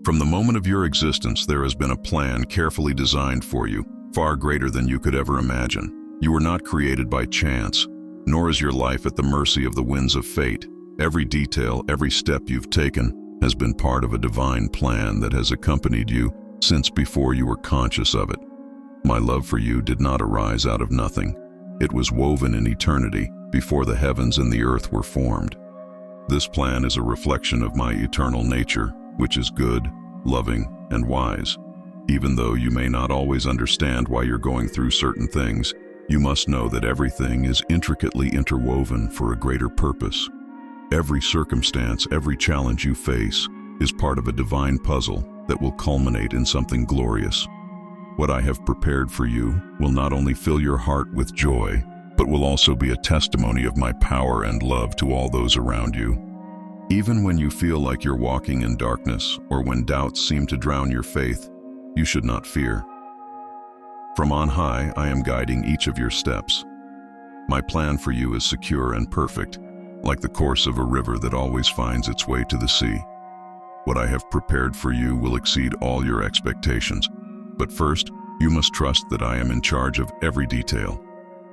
From the moment of your existence, there has been a plan carefully designed for you, far greater than you could ever imagine. You were not created by chance, nor is your life at the mercy of the winds of fate. Every detail, every step you've taken has been part of a divine plan that has accompanied you since before you were conscious of it. My love for you did not arise out of nothing. It was woven in eternity before the heavens and the earth were formed. This plan is a reflection of my eternal nature, which is good, loving, and wise. Even though you may not always understand why you're going through certain things, you must know that everything is intricately interwoven for a greater purpose. Every circumstance, every challenge you face is part of a divine puzzle that will culminate in something glorious. What I have prepared for you will not only fill your heart with joy, but will also be a testimony of my power and love to all those around you. Even when you feel like you're walking in darkness, or when doubts seem to drown your faith, you should not fear. From on high, I am guiding each of your steps. My plan for you is secure and perfect, like the course of a river that always finds its way to the sea. What I have prepared for you will exceed all your expectations. But first, you must trust that I am in charge of every detail.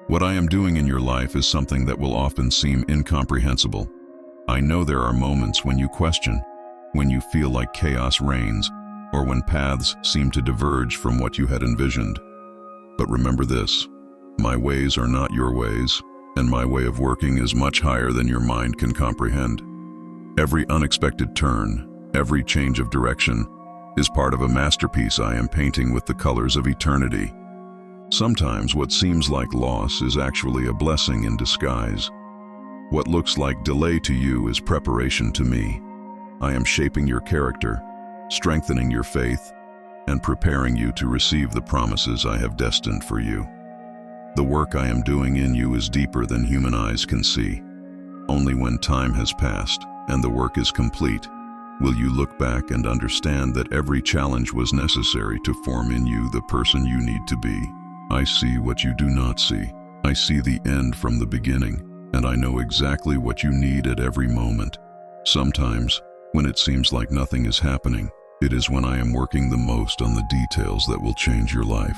What I am doing in your life is something that will often seem incomprehensible. I know there are moments when you question, when you feel like chaos reigns, or when paths seem to diverge from what you had envisioned. But remember this, my ways are not your ways, and my way of working is much higher than your mind can comprehend. Every unexpected turn, every change of direction, is part of a masterpiece I am painting with the colors of eternity. Sometimes what seems like loss is actually a blessing in disguise. What looks like delay to you is preparation to me. I am shaping your character, strengthening your faith, and preparing you to receive the promises I have destined for you. The work I am doing in you is deeper than human eyes can see. Only when time has passed and the work is complete will you look back and understand that every challenge was necessary to form in you the person you need to be. I see what you do not see. I see the end from the beginning, and I know exactly what you need at every moment. Sometimes, when it seems like nothing is happening, it is when I am working the most on the details that will change your life.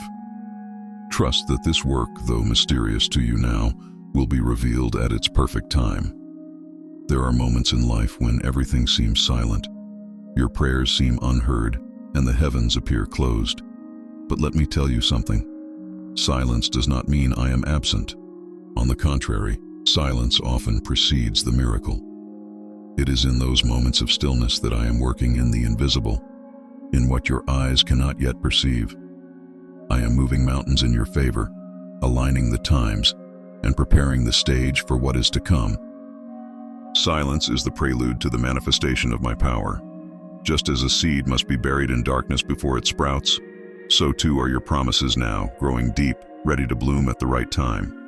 Trust that this work, though mysterious to you now, will be revealed at its perfect time. There are moments in life when everything seems silent. Your prayers seem unheard, and the heavens appear closed. But let me tell you something. Silence does not mean I am absent. On the contrary, silence often precedes the miracle. It is in those moments of stillness that I am working in the invisible, in what your eyes cannot yet perceive. I am moving mountains in your favor, aligning the times, and preparing the stage for what is to come. Silence is the prelude to the manifestation of my power. Just as a seed must be buried in darkness before it sprouts, so too are your promises now, growing deep, ready to bloom at the right time.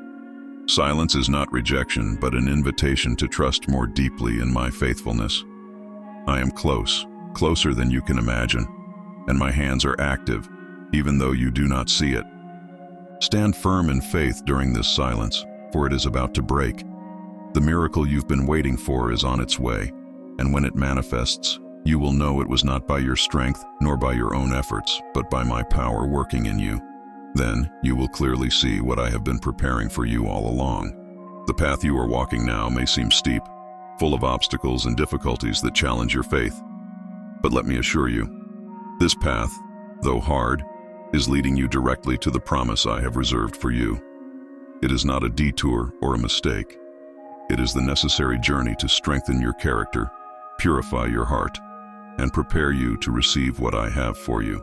Silence is not rejection, but an invitation to trust more deeply in my faithfulness. I am close, closer than you can imagine, and my hands are active, even though you do not see it. Stand firm in faith during this silence, for it is about to break. The miracle you've been waiting for is on its way, and when it manifests, you will know it was not by your strength nor by your own efforts, but by my power working in you. Then you will clearly see what I have been preparing for you all along. The path you are walking now may seem steep, full of obstacles and difficulties that challenge your faith. But let me assure you, this path, though hard, is leading you directly to the promise I have reserved for you. It is not a detour or a mistake. It is the necessary journey to strengthen your character, purify your heart, and prepare you to receive what I have for you.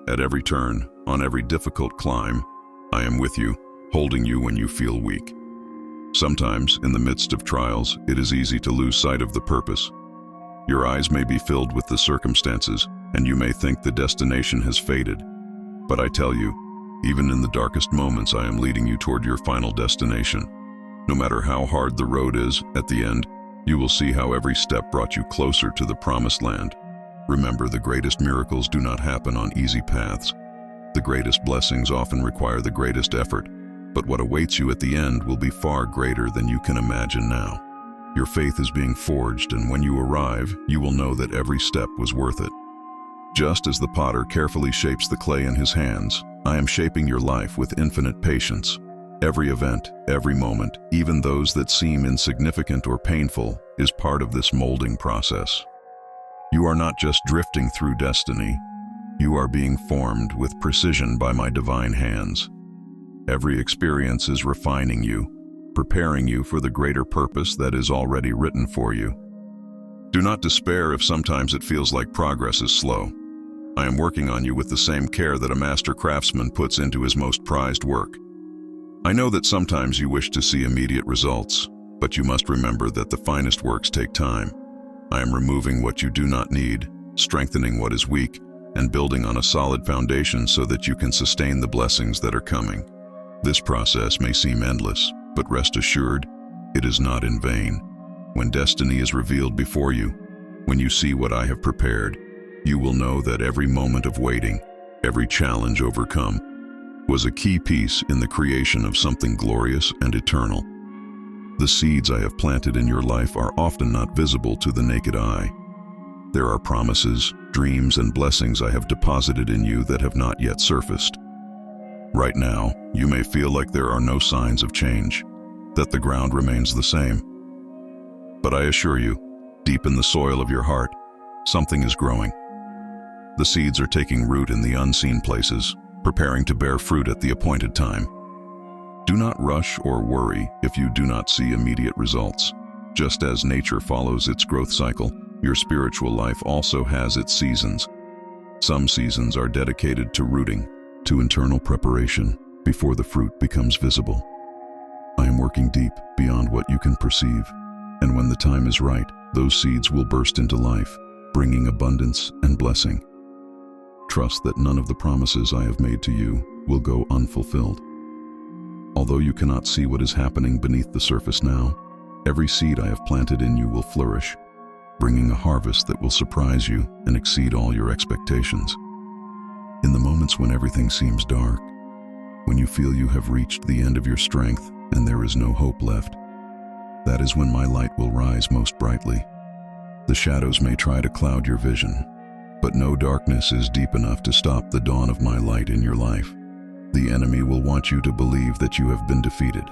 At every turn, on every difficult climb, I am with you, holding you when you feel weak. Sometimes, in the midst of trials, it is easy to lose sight of the purpose. Your eyes may be filled with the circumstances, and you may think the destination has faded. But I tell you, even in the darkest moments, I am leading you toward your final destination. No matter how hard the road is, at the end, you will see how every step brought you closer to the promised land. Remember, the greatest miracles do not happen on easy paths. The greatest blessings often require the greatest effort, but what awaits you at the end will be far greater than you can imagine now. Your faith is being forged, and when you arrive, you will know that every step was worth it. Just as the potter carefully shapes the clay in his hands, I am shaping your life with infinite patience. Every event, every moment, even those that seem insignificant or painful, is part of this molding process. You are not just drifting through destiny. You are being formed with precision by my divine hands. Every experience is refining you, preparing you for the greater purpose that is already written for you. Do not despair if sometimes it feels like progress is slow. I am working on you with the same care that a master craftsman puts into his most prized work. I know that sometimes you wish to see immediate results, but you must remember that the finest works take time. I am removing what you do not need, strengthening what is weak, and building on a solid foundation so that you can sustain the blessings that are coming. This process may seem endless, but rest assured, it is not in vain. When destiny is revealed before you, when you see what I have prepared, you will know that every moment of waiting, every challenge overcome, was a key piece in the creation of something glorious and eternal. The seeds I have planted in your life are often not visible to the naked eye. There are promises, dreams, and blessings I have deposited in you that have not yet surfaced. Right now, you may feel like there are no signs of change, that the ground remains the same. But I assure you, deep in the soil of your heart, something is growing. The seeds are taking root in the unseen places, preparing to bear fruit at the appointed time. Do not rush or worry if you do not see immediate results. Just as nature follows its growth cycle, your spiritual life also has its seasons. Some seasons are dedicated to rooting, to internal preparation, before the fruit becomes visible. I am working deep beyond what you can perceive, and when the time is right, those seeds will burst into life, bringing abundance and blessing. Trust that none of the promises I have made to you will go unfulfilled. Although you cannot see what is happening beneath the surface now, every seed I have planted in you will flourish, bringing a harvest that will surprise you and exceed all your expectations. In the moments when everything seems dark, when you feel you have reached the end of your strength and there is no hope left, that is when my light will rise most brightly. The shadows may try to cloud your vision, but no darkness is deep enough to stop the dawn of my light in your life. The enemy will want you to believe that you have been defeated.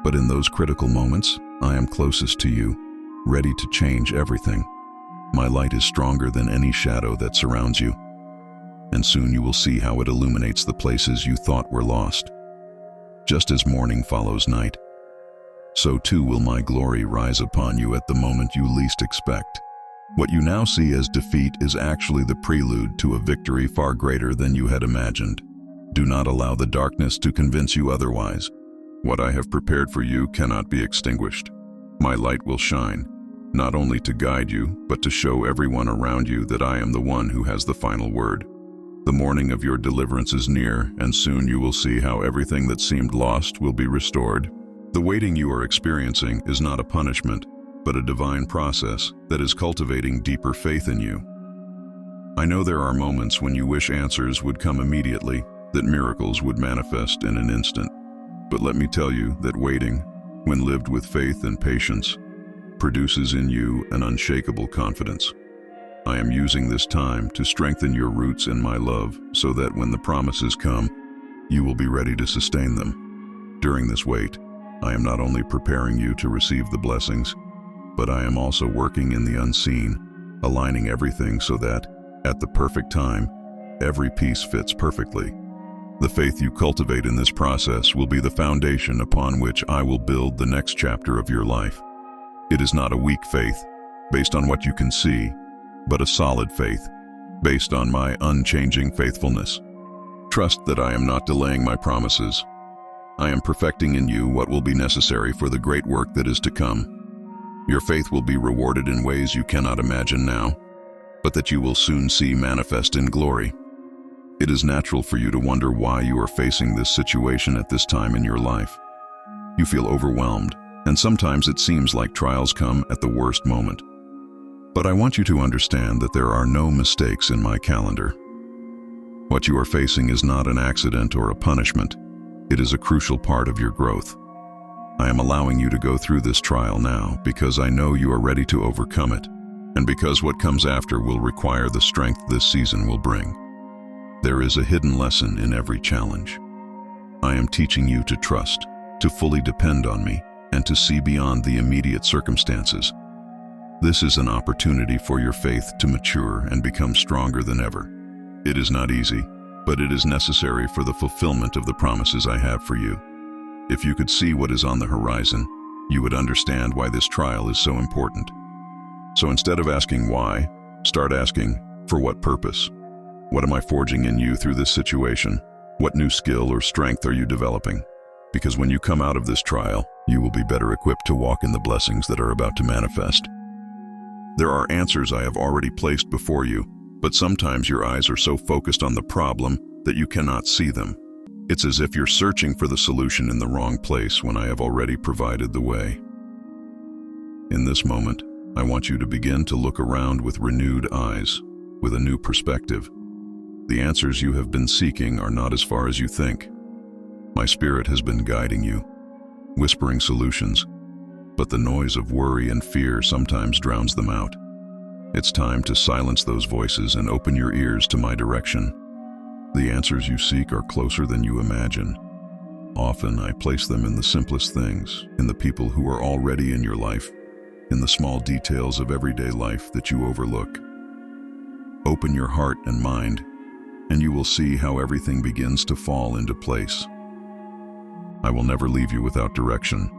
But in those critical moments, I am closest to you, ready to change everything. My light is stronger than any shadow that surrounds you, and soon you will see how it illuminates the places you thought were lost. Just as morning follows night, so too will my glory rise upon you at the moment you least expect. What you now see as defeat is actually the prelude to a victory far greater than you had imagined. Do not allow the darkness to convince you otherwise. What I have prepared for you cannot be extinguished. My light will shine, not only to guide you, but to show everyone around you that I am the one who has the final word. The morning of your deliverance is near, and soon you will see how everything that seemed lost will be restored. The waiting you are experiencing is not a punishment, but a divine process that is cultivating deeper faith in you. I know there are moments when you wish answers would come immediately, that miracles would manifest in an instant. But let me tell you that waiting, when lived with faith and patience, produces in you an unshakable confidence. I am using this time to strengthen your roots in my love so that when the promises come, you will be ready to sustain them. During this wait, I am not only preparing you to receive the blessings, but I am also working in the unseen, aligning everything so that, at the perfect time, every piece fits perfectly. The faith you cultivate in this process will be the foundation upon which I will build the next chapter of your life. It is not a weak faith, based on what you can see, but a solid faith, based on my unchanging faithfulness. Trust that I am not delaying my promises. I am perfecting in you what will be necessary for the great work that is to come. Your faith will be rewarded in ways you cannot imagine now, but that you will soon see manifest in glory. It is natural for you to wonder why you are facing this situation at this time in your life. You feel overwhelmed, and sometimes it seems like trials come at the worst moment. But I want you to understand that there are no mistakes in my calendar. What you are facing is not an accident or a punishment. It is a crucial part of your growth. I am allowing you to go through this trial now because I know you are ready to overcome it. and because what comes after will require the strength this season will bring. There is a hidden lesson in every challenge. I am teaching you to trust, to fully depend on me, and to see beyond the immediate circumstances. This is an opportunity for your faith to mature and become stronger than ever. It is not easy, but it is necessary for the fulfillment of the promises I have for you. If you could see what is on the horizon, you would understand why this trial is so important. So instead of asking why, start asking, for what purpose? What am I forging in you through this situation? What new skill or strength are you developing? Because when you come out of this trial, you will be better equipped to walk in the blessings that are about to manifest. There are answers I have already placed before you, but sometimes your eyes are so focused on the problem that you cannot see them. It's as if you're searching for the solution in the wrong place when I have already provided the way. In this moment, I want you to begin to look around with renewed eyes, with a new perspective. The answers you have been seeking are not as far as you think. My spirit has been guiding you, whispering solutions, but the noise of worry and fear sometimes drowns them out. It's time to silence those voices and open your ears to my direction. The answers you seek are closer than you imagine. Often I place them in the simplest things, in the people who are already in your life, in the small details of everyday life that you overlook. Open your heart and mind, and you will see how everything begins to fall into place. I will never leave you without direction.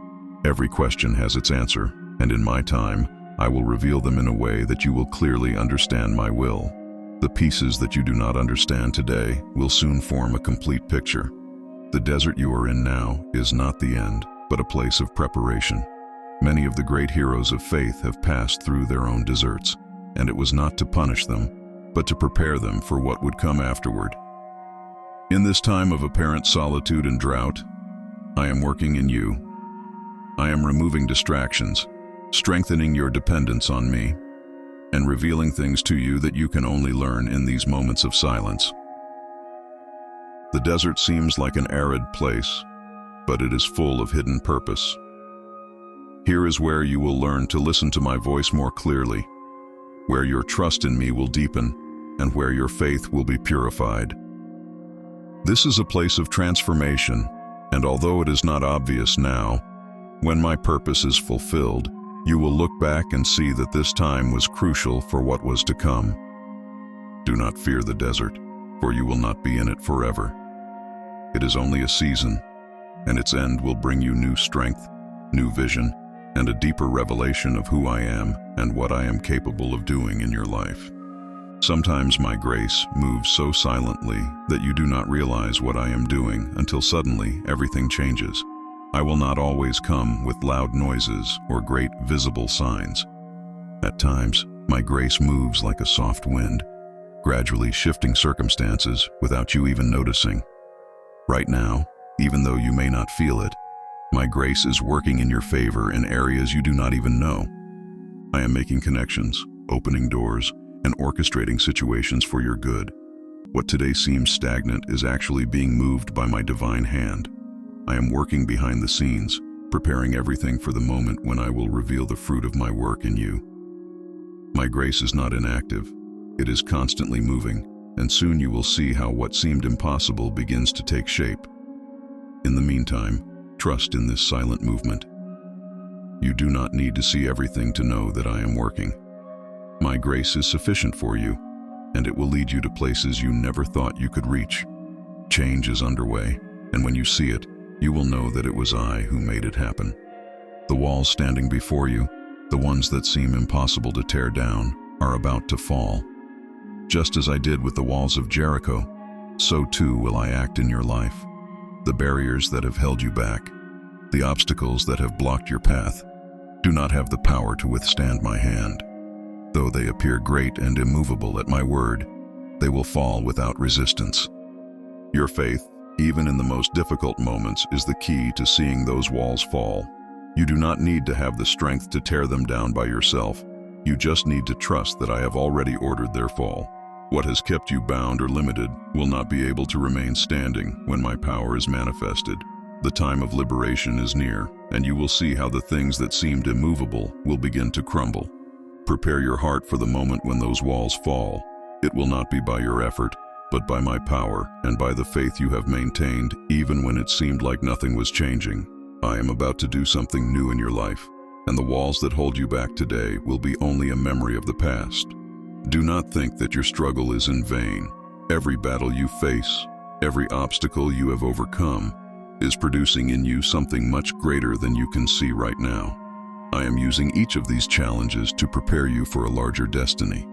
Every question has its answer, and in my time, I will reveal them in a way that you will clearly understand my will. The pieces that you do not understand today will soon form a complete picture. The desert you are in now is not the end, but a place of preparation. Many of the great heroes of faith have passed through their own deserts, and it was not to punish them, but to prepare them for what would come afterward. In this time of apparent solitude and drought, I am working in you. I am removing distractions, strengthening your dependence on me, and revealing things to you that you can only learn in these moments of silence. The desert seems like an arid place, but it is full of hidden purpose. Here is where you will learn to listen to my voice more clearly, where your trust in me will deepen, and where your faith will be purified. This is a place of transformation, and although it is not obvious now, when my purpose is fulfilled, you will look back and see that this time was crucial for what was to come. Do not fear the desert, for you will not be in it forever. It is only a season, and its end will bring you new strength, new vision, and a deeper revelation of who I am and what I am capable of doing in your life. Sometimes my grace moves so silently that you do not realize what I am doing until suddenly everything changes. I will not always come with loud noises or great visible signs. At times, my grace moves like a soft wind, gradually shifting circumstances without you even noticing. Right now, even though you may not feel it, my grace is working in your favor in areas you do not even know. I am making connections, opening doors, and orchestrating situations for your good. What today seems stagnant is actually being moved by my divine hand. I am working behind the scenes, preparing everything for the moment when I will reveal the fruit of my work in you. My grace is not inactive. It is constantly moving, and soon you will see how what seemed impossible begins to take shape. In the meantime, trust in this silent movement. You do not need to see everything to know that I am working. My grace is sufficient for you, and it will lead you to places you never thought you could reach. Change is underway, and when you see it, you will know that it was I who made it happen. The walls standing before you, the ones that seem impossible to tear down, are about to fall. Just as I did with the walls of Jericho, so too will I act in your life. The barriers that have held you back, the obstacles that have blocked your path, do not have the power to withstand my hand. Though they appear great and immovable at my word, they will fall without resistance. Your faith, even in the most difficult moments, is the key to seeing those walls fall. You do not need to have the strength to tear them down by yourself. You just need to trust that I have already ordered their fall. What has kept you bound or limited will not be able to remain standing when my power is manifested. The time of liberation is near, and you will see how the things that seemed immovable will begin to crumble. Prepare your heart for the moment when those walls fall. It will not be by your effort, but by my power and by the faith you have maintained, even when it seemed like nothing was changing. I am about to do something new in your life, and the walls that hold you back today will be only a memory of the past. Do not think that your struggle is in vain. Every battle you face, every obstacle you have overcome, is producing in you something much greater than you can see right now. I am using each of these challenges to prepare you for a larger destiny.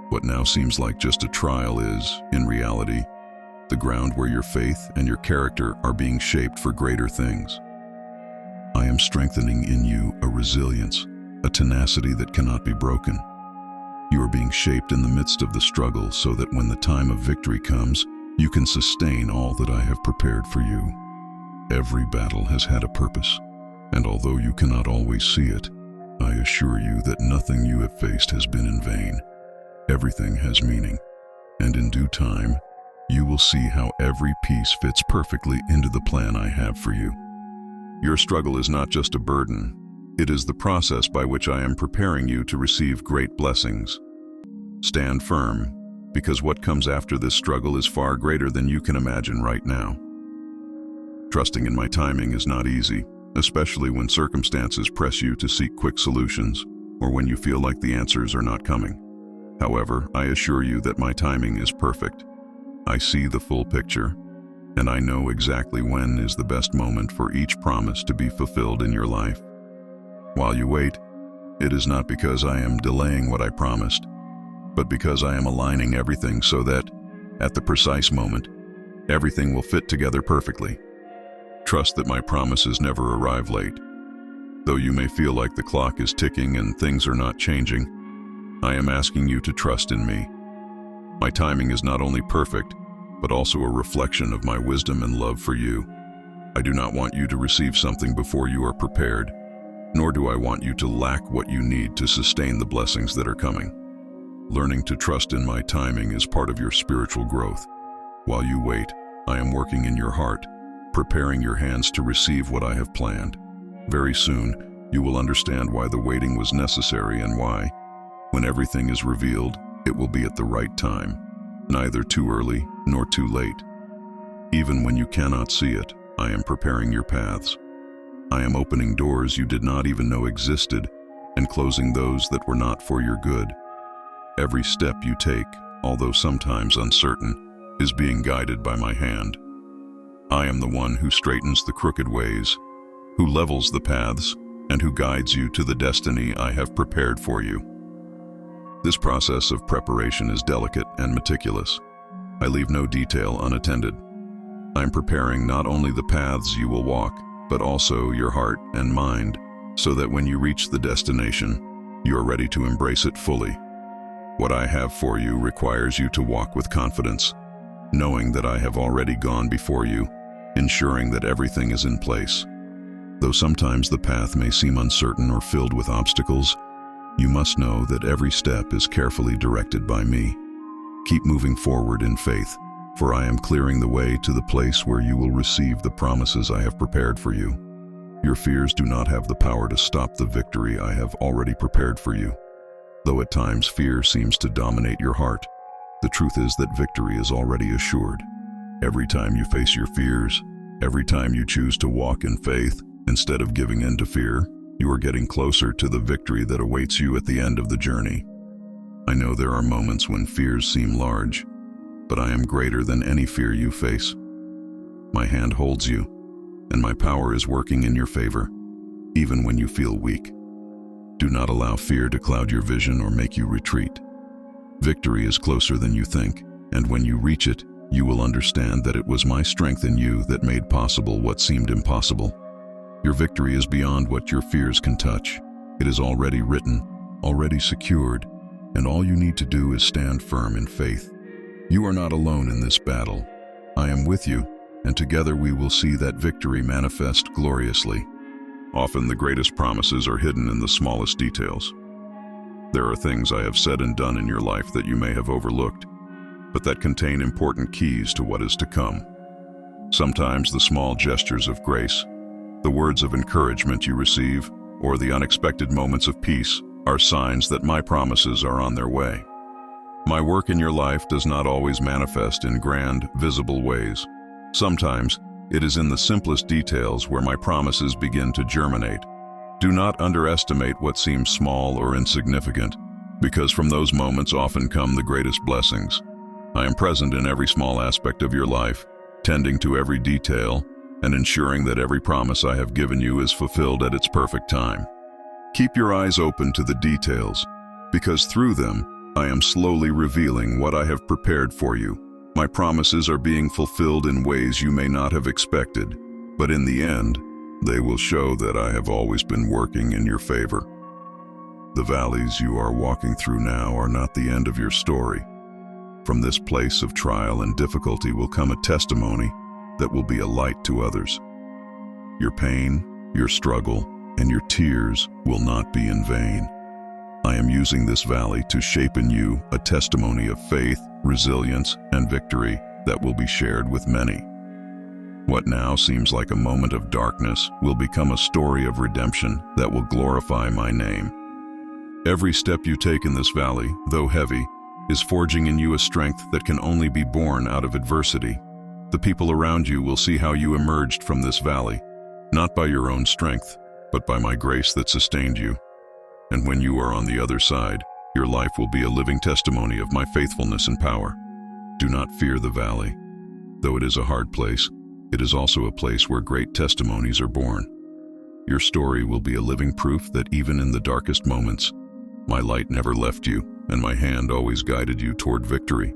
What now seems like just a trial is, in reality, the ground where your faith and your character are being shaped for greater things. I am strengthening in you a resilience, a tenacity that cannot be broken. You are being shaped in the midst of the struggle so that when the time of victory comes, you can sustain all that I have prepared for you. Every battle has had a purpose, and although you cannot always see it, I assure you that nothing you have faced has been in vain. Everything has meaning, and in due time, you will see how every piece fits perfectly into the plan I have for you. Your struggle is not just a burden. It is the process by which I am preparing you to receive great blessings. Stand firm, because what comes after this struggle is far greater than you can imagine right now. Trusting in my timing is not easy, especially when circumstances press you to seek quick solutions, or when you feel like the answers are not coming. However, I assure you that my timing is perfect. I see the full picture, and I know exactly when is the best moment for each promise to be fulfilled in your life. While you wait, it is not because I am delaying what I promised, but because I am aligning everything so that, at the precise moment, everything will fit together perfectly. Trust that my promises never arrive late. Though you may feel like the clock is ticking and things are not changing, I am asking you to trust in me. My timing is not only perfect, but also a reflection of my wisdom and love for you. I do not want you to receive something before you are prepared, nor do I want you to lack what you need to sustain the blessings that are coming. Learning to trust in my timing is part of your spiritual growth. While you wait, I am working in your heart, preparing your hands to receive what I have planned. Very soon, you will understand why the waiting was necessary and why, when everything is revealed, it will be at the right time, neither too early nor too late. Even when you cannot see it, I am preparing your paths. I am opening doors you did not even know existed and closing those that were not for your good. Every step you take, although sometimes uncertain, is being guided by my hand. I am the one who straightens the crooked ways, who levels the paths, and who guides you to the destiny I have prepared for you. This process of preparation is delicate and meticulous. I leave no detail unattended. I'm preparing not only the paths you will walk, but also your heart and mind, so that when you reach the destination, you are ready to embrace it fully. What I have for you requires you to walk with confidence, knowing that I have already gone before you, ensuring that everything is in place. Though sometimes the path may seem uncertain or filled with obstacles, you must know that every step is carefully directed by me. Keep moving forward in faith, for I am clearing the way to the place where you will receive the promises I have prepared for you. Your fears do not have the power to stop the victory I have already prepared for you. Though at times fear seems to dominate your heart, the truth is that victory is already assured. Every time you face your fears, every time you choose to walk in faith instead of giving in to fear, you are getting closer to the victory that awaits you at the end of the journey. I know there are moments when fears seem large, but I am greater than any fear you face. My hand holds you, and my power is working in your favor, even when you feel weak. Do not allow fear to cloud your vision or make you retreat. Victory is closer than you think, and when you reach it, you will understand that it was my strength in you that made possible what seemed impossible. Your victory is beyond what your fears can touch. It is already written, already secured, and all you need to do is stand firm in faith. You are not alone in this battle. I am with you, and together we will see that victory manifest gloriously. Often the greatest promises are hidden in the smallest details. There are things I have said and done in your life that you may have overlooked, but that contain important keys to what is to come. Sometimes the small gestures of grace, the words of encouragement you receive, or the unexpected moments of peace are signs that my promises are on their way. My work in your life does not always manifest in grand, visible ways. Sometimes, it is in the simplest details where my promises begin to germinate. Do not underestimate what seems small or insignificant, because from those moments often come the greatest blessings. I am present in every small aspect of your life, tending to every detail, and ensuring that every promise I have given you is fulfilled at its perfect time. Keep your eyes open to the details, because through them, I am slowly revealing what I have prepared for you. My promises are being fulfilled in ways you may not have expected, but in the end, they will show that I have always been working in your favor. The valleys you are walking through now are not the end of your story. From this place of trial and difficulty will come a testimony that will be a light to others. Your pain, your struggle, and your tears will not be in vain. I am using this valley to shape in you a testimony of faith, resilience, and victory that will be shared with many. What now seems like a moment of darkness will become a story of redemption that will glorify my name. Every step you take in this valley, though heavy, is forging in you a strength that can only be born out of adversity. The people around you will see how you emerged from this valley, not by your own strength, but by my grace that sustained you. And when you are on the other side, your life will be a living testimony of my faithfulness and power. Do not fear the valley. Though it is a hard place, it is also a place where great testimonies are born. Your story will be a living proof that even in the darkest moments, my light never left you, and my hand always guided you toward victory.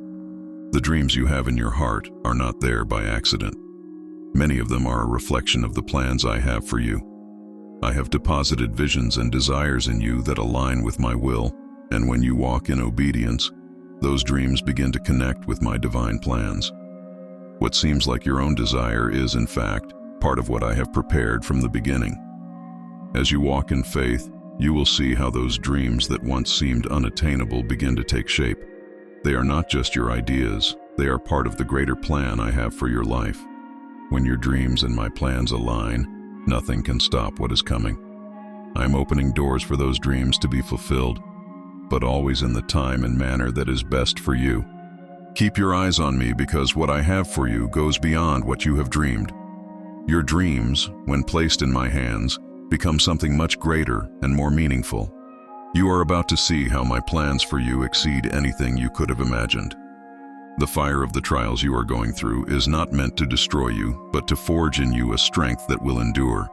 The dreams you have in your heart are not there by accident. Many of them are a reflection of the plans I have for you. I have deposited visions and desires in you that align with my will, and when you walk in obedience, those dreams begin to connect with my divine plans. What seems like your own desire is, in fact, part of what I have prepared from the beginning. As you walk in faith, you will see how those dreams that once seemed unattainable begin to take shape. They are not just your ideas, they are part of the greater plan I have for your life. When your dreams and my plans align, nothing can stop what is coming. I am opening doors for those dreams to be fulfilled, but always in the time and manner that is best for you. Keep your eyes on me, because what I have for you goes beyond what you have dreamed. Your dreams, when placed in my hands, become something much greater and more meaningful. You are about to see how my plans for you exceed anything you could have imagined. The fire of the trials you are going through is not meant to destroy you, but to forge in you a strength that will endure.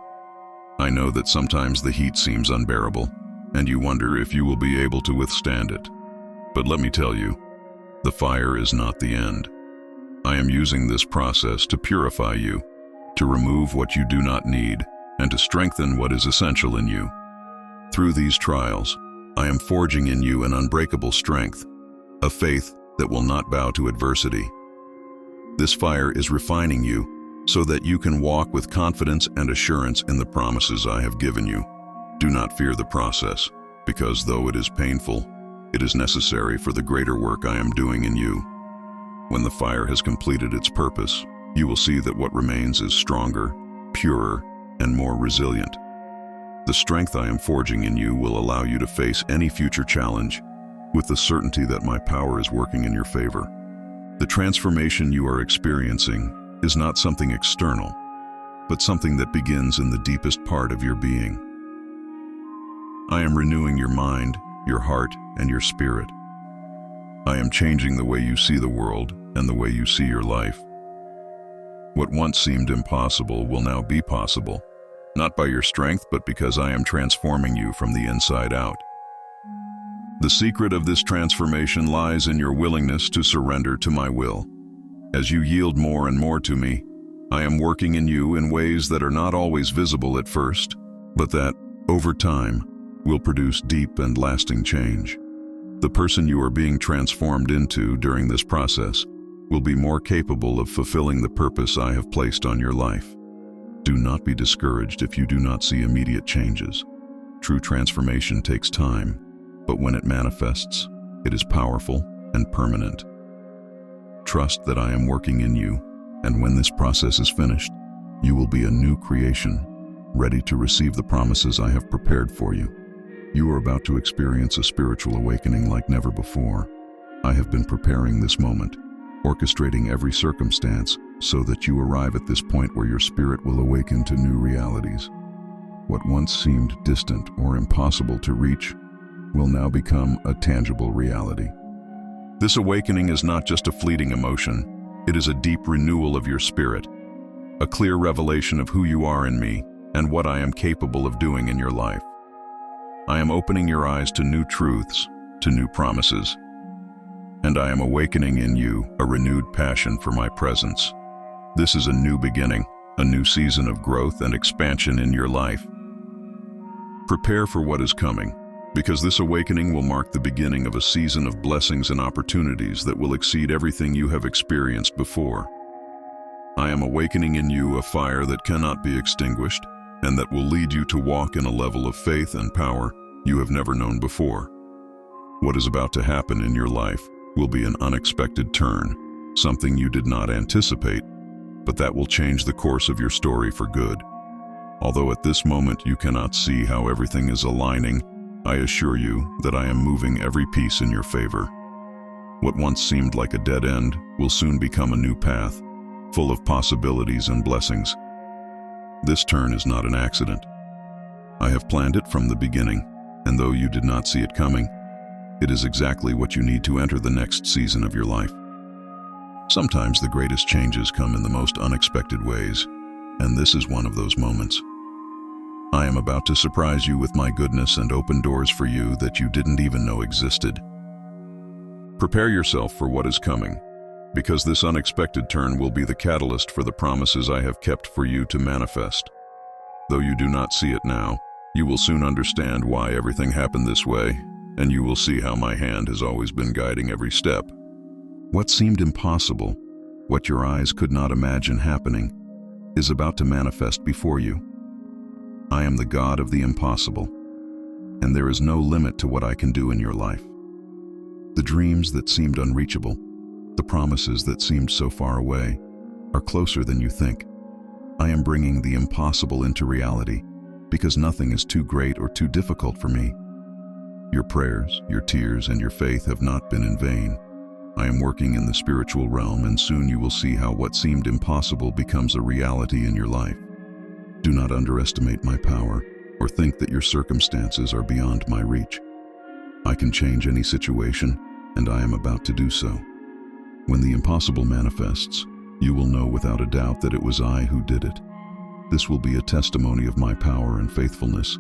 I know that sometimes the heat seems unbearable, and you wonder if you will be able to withstand it. But let me tell you, the fire is not the end. I am using this process to purify you, to remove what you do not need, and to strengthen what is essential in you. Through these trials, I am forging in you an unbreakable strength, a faith that will not bow to adversity. This fire is refining you so that you can walk with confidence and assurance in the promises I have given you. Do not fear the process, because though it is painful, it is necessary for the greater work I am doing in you. When the fire has completed its purpose, you will see that what remains is stronger, purer, and more resilient. The strength I am forging in you will allow you to face any future challenge with the certainty that my power is working in your favor. The transformation you are experiencing is not something external, but something that begins in the deepest part of your being. I am renewing your mind, your heart, and your spirit. I am changing the way you see the world and the way you see your life. What once seemed impossible will now be possible, not by your strength, but because I am transforming you from the inside out. The secret of this transformation lies in your willingness to surrender to my will. As you yield more and more to me, I am working in you in ways that are not always visible at first, but that, over time, will produce deep and lasting change. The person you are being transformed into during this process will be more capable of fulfilling the purpose I have placed on your life. Do not be discouraged if you do not see immediate changes. True transformation takes time, but when it manifests, it is powerful and permanent. Trust that I am working in you, and when this process is finished, you will be a new creation, ready to receive the promises I have prepared for you. You are about to experience a spiritual awakening like never before. I have been preparing this moment, orchestrating every circumstance so that you arrive at this point where your spirit will awaken to new realities. What once seemed distant or impossible to reach will now become a tangible reality. This awakening is not just a fleeting emotion, it is a deep renewal of your spirit, a clear revelation of who you are in me and what I am capable of doing in your life. I am opening your eyes to new truths, to new promises, and I am awakening in you a renewed passion for my presence. This is a new beginning, a new season of growth and expansion in your life. Prepare for what is coming, because this awakening will mark the beginning of a season of blessings and opportunities that will exceed everything you have experienced before. I am awakening in you a fire that cannot be extinguished, and that will lead you to walk in a level of faith and power you have never known before. What is about to happen in your life will be an unexpected turn, something you did not anticipate, but that will change the course of your story for good. Although at this moment you cannot see how everything is aligning, I assure you that I am moving every piece in your favor. What once seemed like a dead end will soon become a new path, full of possibilities and blessings. This turn is not an accident. I have planned it from the beginning, and though you did not see it coming, it is exactly what you need to enter the next season of your life. Sometimes the greatest changes come in the most unexpected ways, and this is one of those moments. I am about to surprise you with my goodness and open doors for you that you didn't even know existed. Prepare yourself for what is coming, because this unexpected turn will be the catalyst for the promises I have kept for you to manifest. Though you do not see it now, you will soon understand why everything happened this way, and you will see how my hand has always been guiding every step. What seemed impossible, what your eyes could not imagine happening, is about to manifest before you. I am the God of the impossible, and there is no limit to what I can do in your life. The dreams that seemed unreachable, the promises that seemed so far away, are closer than you think. I am bringing the impossible into reality, because nothing is too great or too difficult for me. Your prayers, your tears, and your faith have not been in vain. I am working in the spiritual realm, and soon you will see how what seemed impossible becomes a reality in your life. Do not underestimate my power, or think that your circumstances are beyond my reach. I can change any situation, and I am about to do so. When the impossible manifests, you will know without a doubt that it was I who did it. This will be a testimony of my power and faithfulness,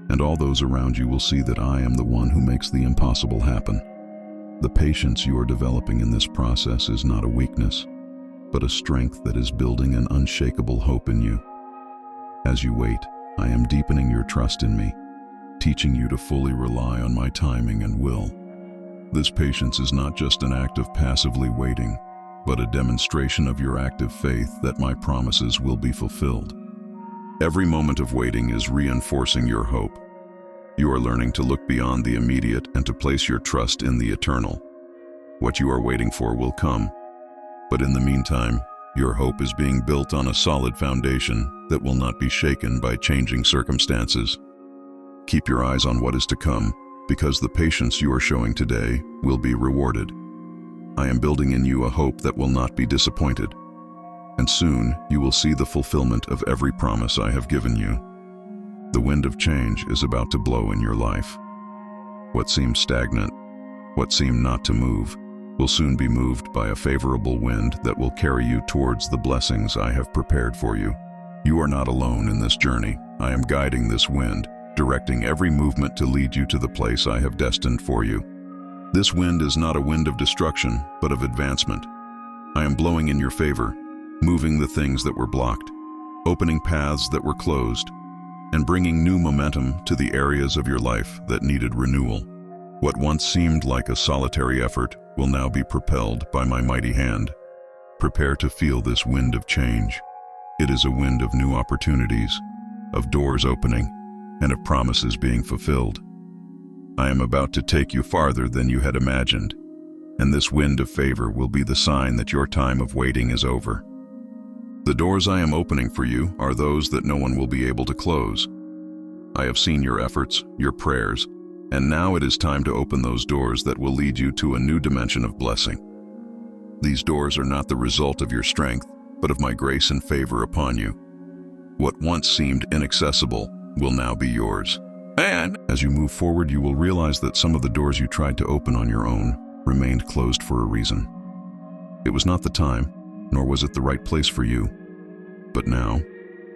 and all those around you will see that I am the one who makes the impossible happen. The patience you are developing in this process is not a weakness, but a strength that is building an unshakable hope in you. As you wait, I am deepening your trust in me, teaching you to fully rely on my timing and will. This patience is not just an act of passively waiting, but a demonstration of your active faith that my promises will be fulfilled. Every moment of waiting is reinforcing your hope. You are learning to look beyond the immediate and to place your trust in the eternal. What you are waiting for will come, but in the meantime, your hope is being built on a solid foundation that will not be shaken by changing circumstances. Keep your eyes on what is to come, because the patience you are showing today will be rewarded. I am building in you a hope that will not be disappointed, and soon you will see the fulfillment of every promise I have given you. The wind of change is about to blow in your life. What seemed stagnant, what seemed not to move, will soon be moved by a favorable wind that will carry you towards the blessings I have prepared for you. You are not alone in this journey. I am guiding this wind, directing every movement to lead you to the place I have destined for you. This wind is not a wind of destruction, but of advancement. I am blowing in your favor, moving the things that were blocked, opening paths that were closed, and bringing new momentum to the areas of your life that needed renewal. What once seemed like a solitary effort will now be propelled by my mighty hand. Prepare to feel this wind of change. It is a wind of new opportunities, of doors opening, and of promises being fulfilled. I am about to take you farther than you had imagined, and this wind of favor will be the sign that your time of waiting is over. The doors I am opening for you are those that no one will be able to close. I have seen your efforts, your prayers, and now it is time to open those doors that will lead you to a new dimension of blessing. These doors are not the result of your strength, but of my grace and favor upon you. What once seemed inaccessible will now be yours. And as you move forward, you will realize that some of the doors you tried to open on your own remained closed for a reason. It was not the time, nor was it the right place for you. But now,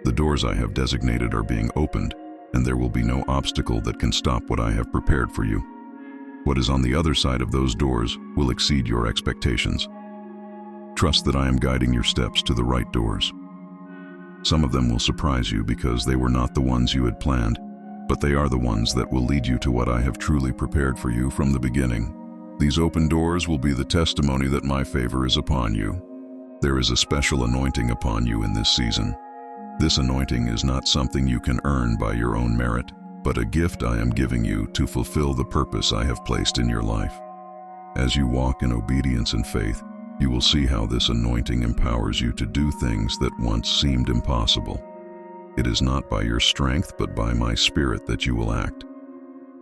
the doors I have designated are being opened, and there will be no obstacle that can stop what I have prepared for you. What is on the other side of those doors will exceed your expectations. Trust that I am guiding your steps to the right doors. Some of them will surprise you because they were not the ones you had planned, but they are the ones that will lead you to what I have truly prepared for you from the beginning. These open doors will be the testimony that my favor is upon you. There is a special anointing upon you in this season. This anointing is not something you can earn by your own merit, but a gift I am giving you to fulfill the purpose I have placed in your life. As you walk in obedience and faith, you will see how this anointing empowers you to do things that once seemed impossible. It is not by your strength, but by my Spirit that you will act.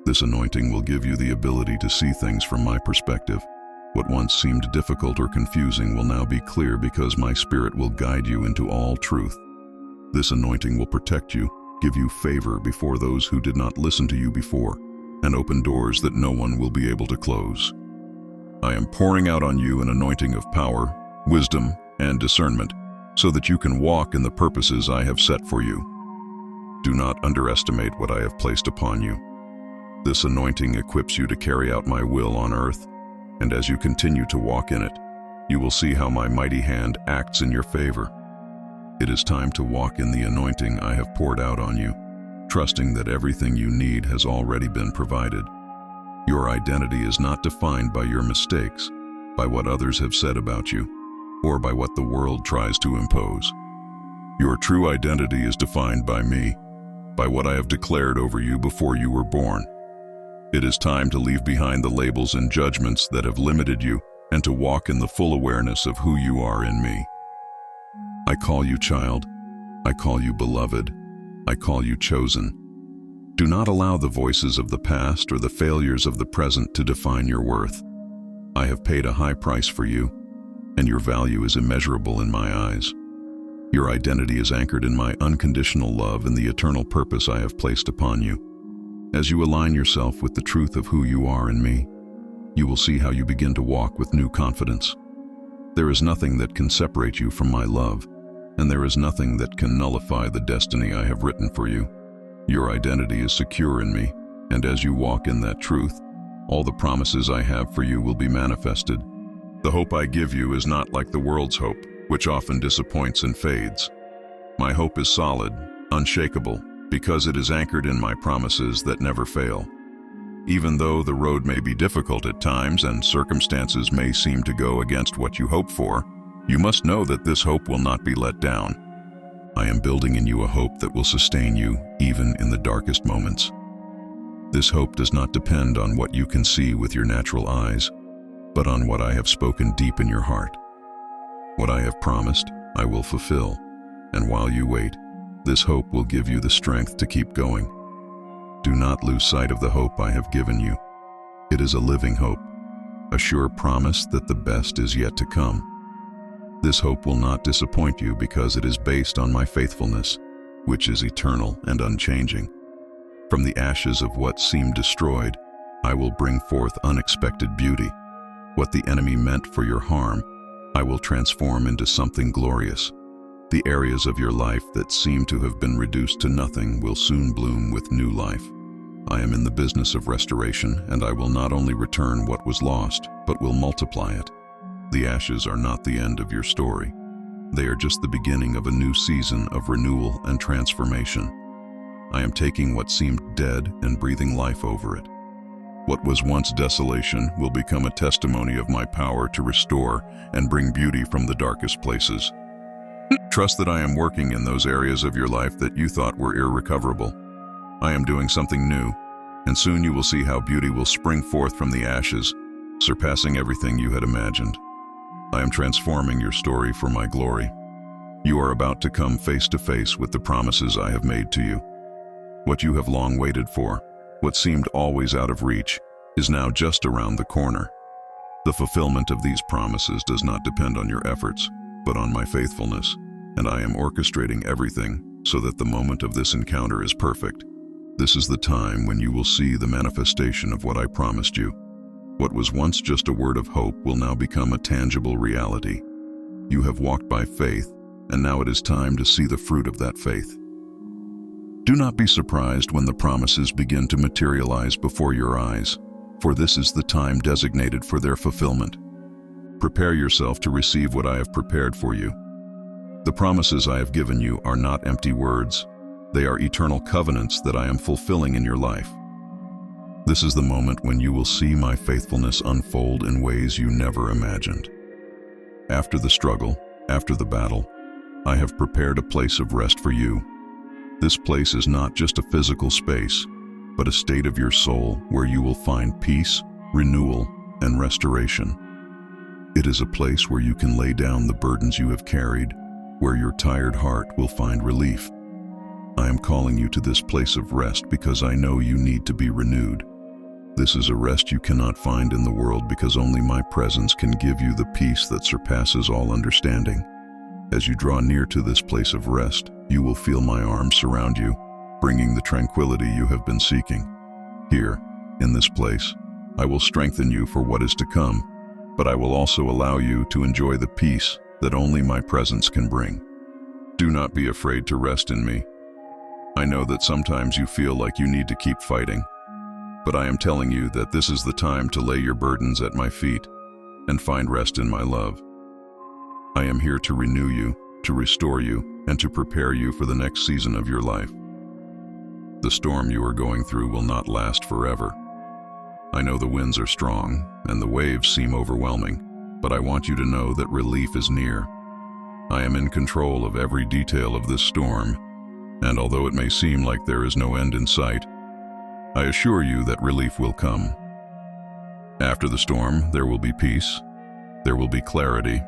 This anointing will give you the ability to see things from my perspective. What once seemed difficult or confusing will now be clear because my Spirit will guide you into all truth. This anointing will protect you, give you favor before those who did not listen to you before, and open doors that no one will be able to close. I am pouring out on you an anointing of power, wisdom, and discernment, so that you can walk in the purposes I have set for you. Do not underestimate what I have placed upon you. This anointing equips you to carry out my will on earth, and as you continue to walk in it, you will see how my mighty hand acts in your favor. It is time to walk in the anointing I have poured out on you, trusting that everything you need has already been provided. Your identity is not defined by your mistakes, by what others have said about you, or by what the world tries to impose. Your true identity is defined by me, by what I have declared over you before you were born. It is time to leave behind the labels and judgments that have limited you and to walk in the full awareness of who you are in me. I call you child. I call you beloved. I call you chosen. Do not allow the voices of the past or the failures of the present to define your worth. I have paid a high price for you, and your value is immeasurable in my eyes. Your identity is anchored in my unconditional love and the eternal purpose I have placed upon you. As you align yourself with the truth of who you are in me, you will see how you begin to walk with new confidence. There is nothing that can separate you from my love, and there is nothing that can nullify the destiny I have written for you. Your identity is secure in me, and as you walk in that truth, all the promises I have for you will be manifested. The hope I give you is not like the world's hope, which often disappoints and fades. My hope is solid, unshakable, because it is anchored in my promises that never fail. Even though the road may be difficult at times and circumstances may seem to go against what you hope for, you must know that this hope will not be let down. I am building in you a hope that will sustain you even in the darkest moments. This hope does not depend on what you can see with your natural eyes, but on what I have spoken deep in your heart. What I have promised, I will fulfill, and while you wait, this hope will give you the strength to keep going. Do not lose sight of the hope I have given you. It is a living hope, a sure promise that the best is yet to come. This hope will not disappoint you because it is based on my faithfulness, which is eternal and unchanging. From the ashes of what seemed destroyed, I will bring forth unexpected beauty. What the enemy meant for your harm, I will transform into something glorious. The areas of your life that seem to have been reduced to nothing will soon bloom with new life. I am in the business of restoration, and I will not only return what was lost, but will multiply it. The ashes are not the end of your story. They are just the beginning of a new season of renewal and transformation. I am taking what seemed dead and breathing life over it. What was once desolation will become a testimony of my power to restore and bring beauty from the darkest places. Trust that I am working in those areas of your life that you thought were irrecoverable. I am doing something new, and soon you will see how beauty will spring forth from the ashes, surpassing everything you had imagined. I am transforming your story for my glory. You are about to come face to face with the promises I have made to you. What you have long waited for, what seemed always out of reach, is now just around the corner. The fulfillment of these promises does not depend on your efforts, but on my faithfulness, and I am orchestrating everything so that the moment of this encounter is perfect. This is the time when you will see the manifestation of what I promised you. What was once just a word of hope will now become a tangible reality. You have walked by faith, and now it is time to see the fruit of that faith. Do not be surprised when the promises begin to materialize before your eyes, for this is the time designated for their fulfillment. Prepare yourself to receive what I have prepared for you. The promises I have given you are not empty words. They are eternal covenants that I am fulfilling in your life. This is the moment when you will see my faithfulness unfold in ways you never imagined. After the struggle, after the battle, I have prepared a place of rest for you. This place is not just a physical space, but a state of your soul where you will find peace, renewal, and restoration. It is a place where you can lay down the burdens you have carried, where your tired heart will find relief. I am calling you to this place of rest because I know you need to be renewed. This is a rest you cannot find in the world because only my presence can give you the peace that surpasses all understanding. As you draw near to this place of rest, you will feel my arms surround you, bringing the tranquility you have been seeking. Here, in this place, I will strengthen you for what is to come, but I will also allow you to enjoy the peace that only my presence can bring. Do not be afraid to rest in me. I know that sometimes you feel like you need to keep fighting, but I am telling you that this is the time to lay your burdens at my feet and find rest in my love. I am here to renew you, to restore you, and to prepare you for the next season of your life. The storm you are going through will not last forever. I know the winds are strong and the waves seem overwhelming, but I want you to know that relief is near. I am in control of every detail of this storm, and although it may seem like there is no end in sight, I assure you that relief will come. After the storm, there will be peace, there will be clarity,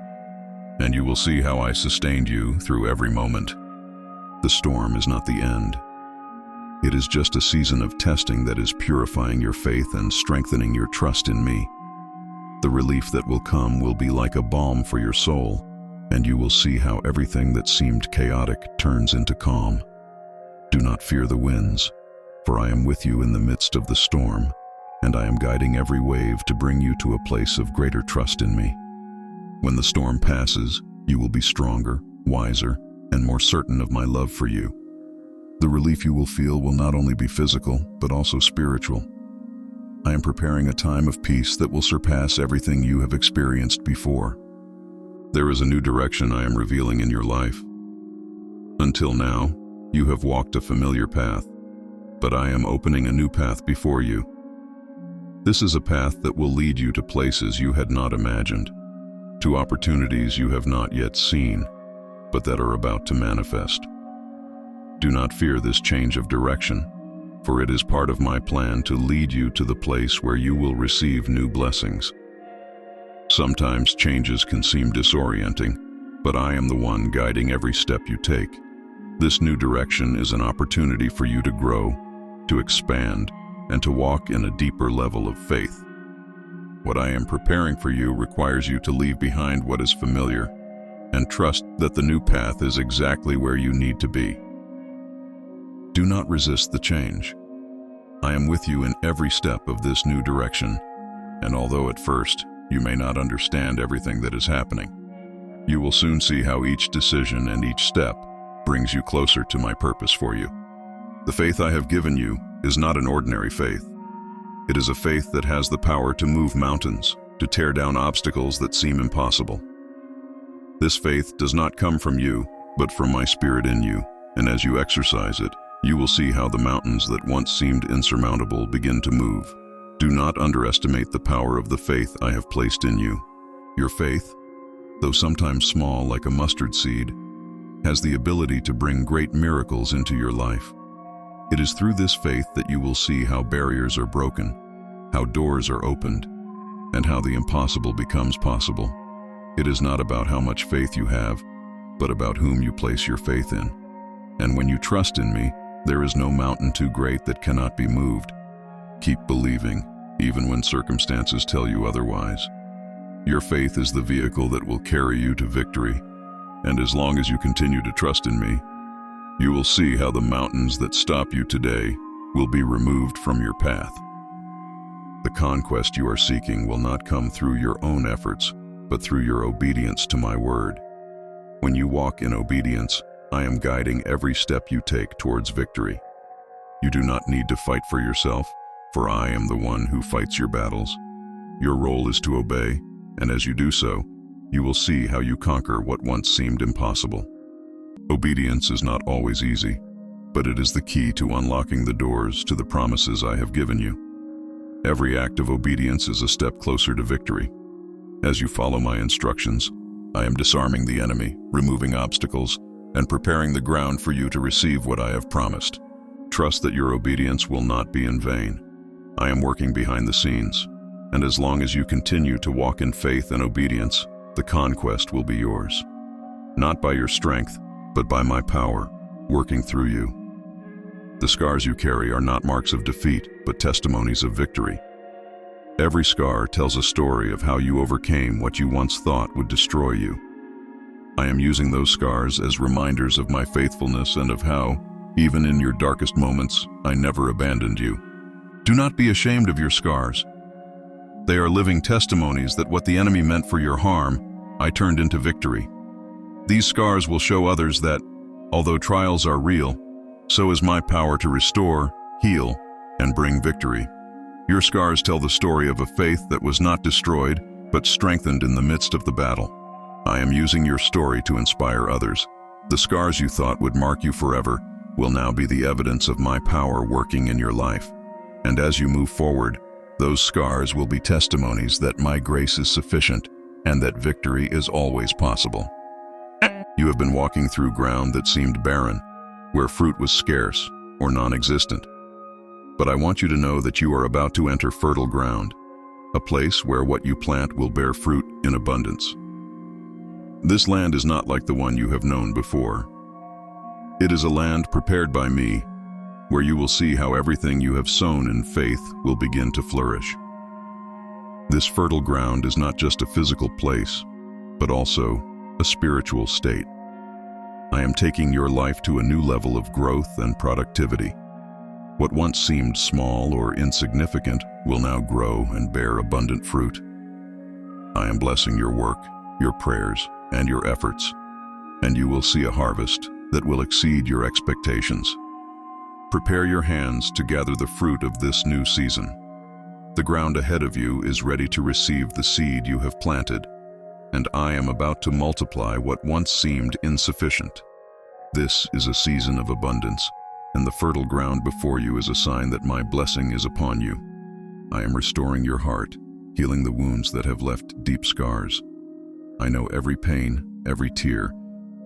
and you will see how I sustained you through every moment. The storm is not the end. It is just a season of testing that is purifying your faith and strengthening your trust in me. The relief that will come will be like a balm for your soul, and you will see how everything that seemed chaotic turns into calm. Do not fear the winds, for I am with you in the midst of the storm, and I am guiding every wave to bring you to a place of greater trust in me. When the storm passes, you will be stronger, wiser, and more certain of my love for you. The relief you will feel will not only be physical, but also spiritual. I am preparing a time of peace that will surpass everything you have experienced before. There is a new direction I am revealing in your life. Until now, you have walked a familiar path, but I am opening a new path before you. This is a path that will lead you to places you had not imagined, to opportunities you have not yet seen, but that are about to manifest. Do not fear this change of direction, for it is part of my plan to lead you to the place where you will receive new blessings. Sometimes changes can seem disorienting, but I am the one guiding every step you take. This new direction is an opportunity for you to grow, to expand, and to walk in a deeper level of faith. What I am preparing for you requires you to leave behind what is familiar and trust that the new path is exactly where you need to be. Do not resist the change. I am with you in every step of this new direction, and although at first you may not understand everything that is happening, you will soon see how each decision and each step brings you closer to my purpose for you. The faith I have given you is not an ordinary faith. It is a faith that has the power to move mountains, to tear down obstacles that seem impossible. This faith does not come from you, but from my Spirit in you, and as you exercise it, you will see how the mountains that once seemed insurmountable begin to move. Do not underestimate the power of the faith I have placed in you. Your faith, though sometimes small like a mustard seed, has the ability to bring great miracles into your life. It is through this faith that you will see how barriers are broken, how doors are opened, and how the impossible becomes possible. It is not about how much faith you have, but about whom you place your faith in. And when you trust in me, There is no mountain too great that cannot be moved. Keep believing, even when circumstances tell you otherwise. Your faith is the vehicle that will carry you to victory, and as long as you continue to trust in me, you will see how the mountains that stop you today will be removed from your path. The conquest you are seeking will not come through your own efforts, but through your obedience to my word. When you walk in obedience, I am guiding every step you take towards victory. You do not need to fight for yourself, for I am the one who fights your battles. Your role is to obey, and as you do so, you will see how you conquer what once seemed impossible. Obedience is not always easy, but it is the key to unlocking the doors to the promises I have given you. Every act of obedience is a step closer to victory. As you follow my instructions, I am disarming the enemy, removing obstacles, and preparing the ground for you to receive what I have promised. Trust that your obedience will not be in vain. I am working behind the scenes, and as long as you continue to walk in faith and obedience, the conquest will be yours. Not by your strength, but by my power, working through you. The scars you carry are not marks of defeat, but testimonies of victory. Every scar tells a story of how you overcame what you once thought would destroy you. I am using those scars as reminders of my faithfulness and of how, even in your darkest moments, I never abandoned you. Do not be ashamed of your scars. They are living testimonies that what the enemy meant for your harm, I turned into victory. These scars will show others that, although trials are real, so is my power to restore, heal, and bring victory. Your scars tell the story of a faith that was not destroyed, but strengthened in the midst of the battle. I am using your story to inspire others. The scars you thought would mark you forever will now be the evidence of my power working in your life. And as you move forward, those scars will be testimonies that my grace is sufficient and that victory is always possible. You have been walking through ground that seemed barren, where fruit was scarce or non-existent. But I want you to know that you are about to enter fertile ground, a place where what you plant will bear fruit in abundance. This land is not like the one you have known before. It is a land prepared by me, where you will see how everything you have sown in faith will begin to flourish. This fertile ground is not just a physical place, but also a spiritual state. I am taking your life to a new level of growth and productivity. What once seemed small or insignificant will now grow and bear abundant fruit. I am blessing your work, your prayers, and your efforts, and you will see a harvest that will exceed your expectations. Prepare your hands to gather the fruit of this new season. The ground ahead of you is ready to receive the seed you have planted, and I am about to multiply what once seemed insufficient. This is a season of abundance, and the fertile ground before you is a sign that my blessing is upon you. I am restoring your heart, healing the wounds that have left deep scars. I know every pain, every tear,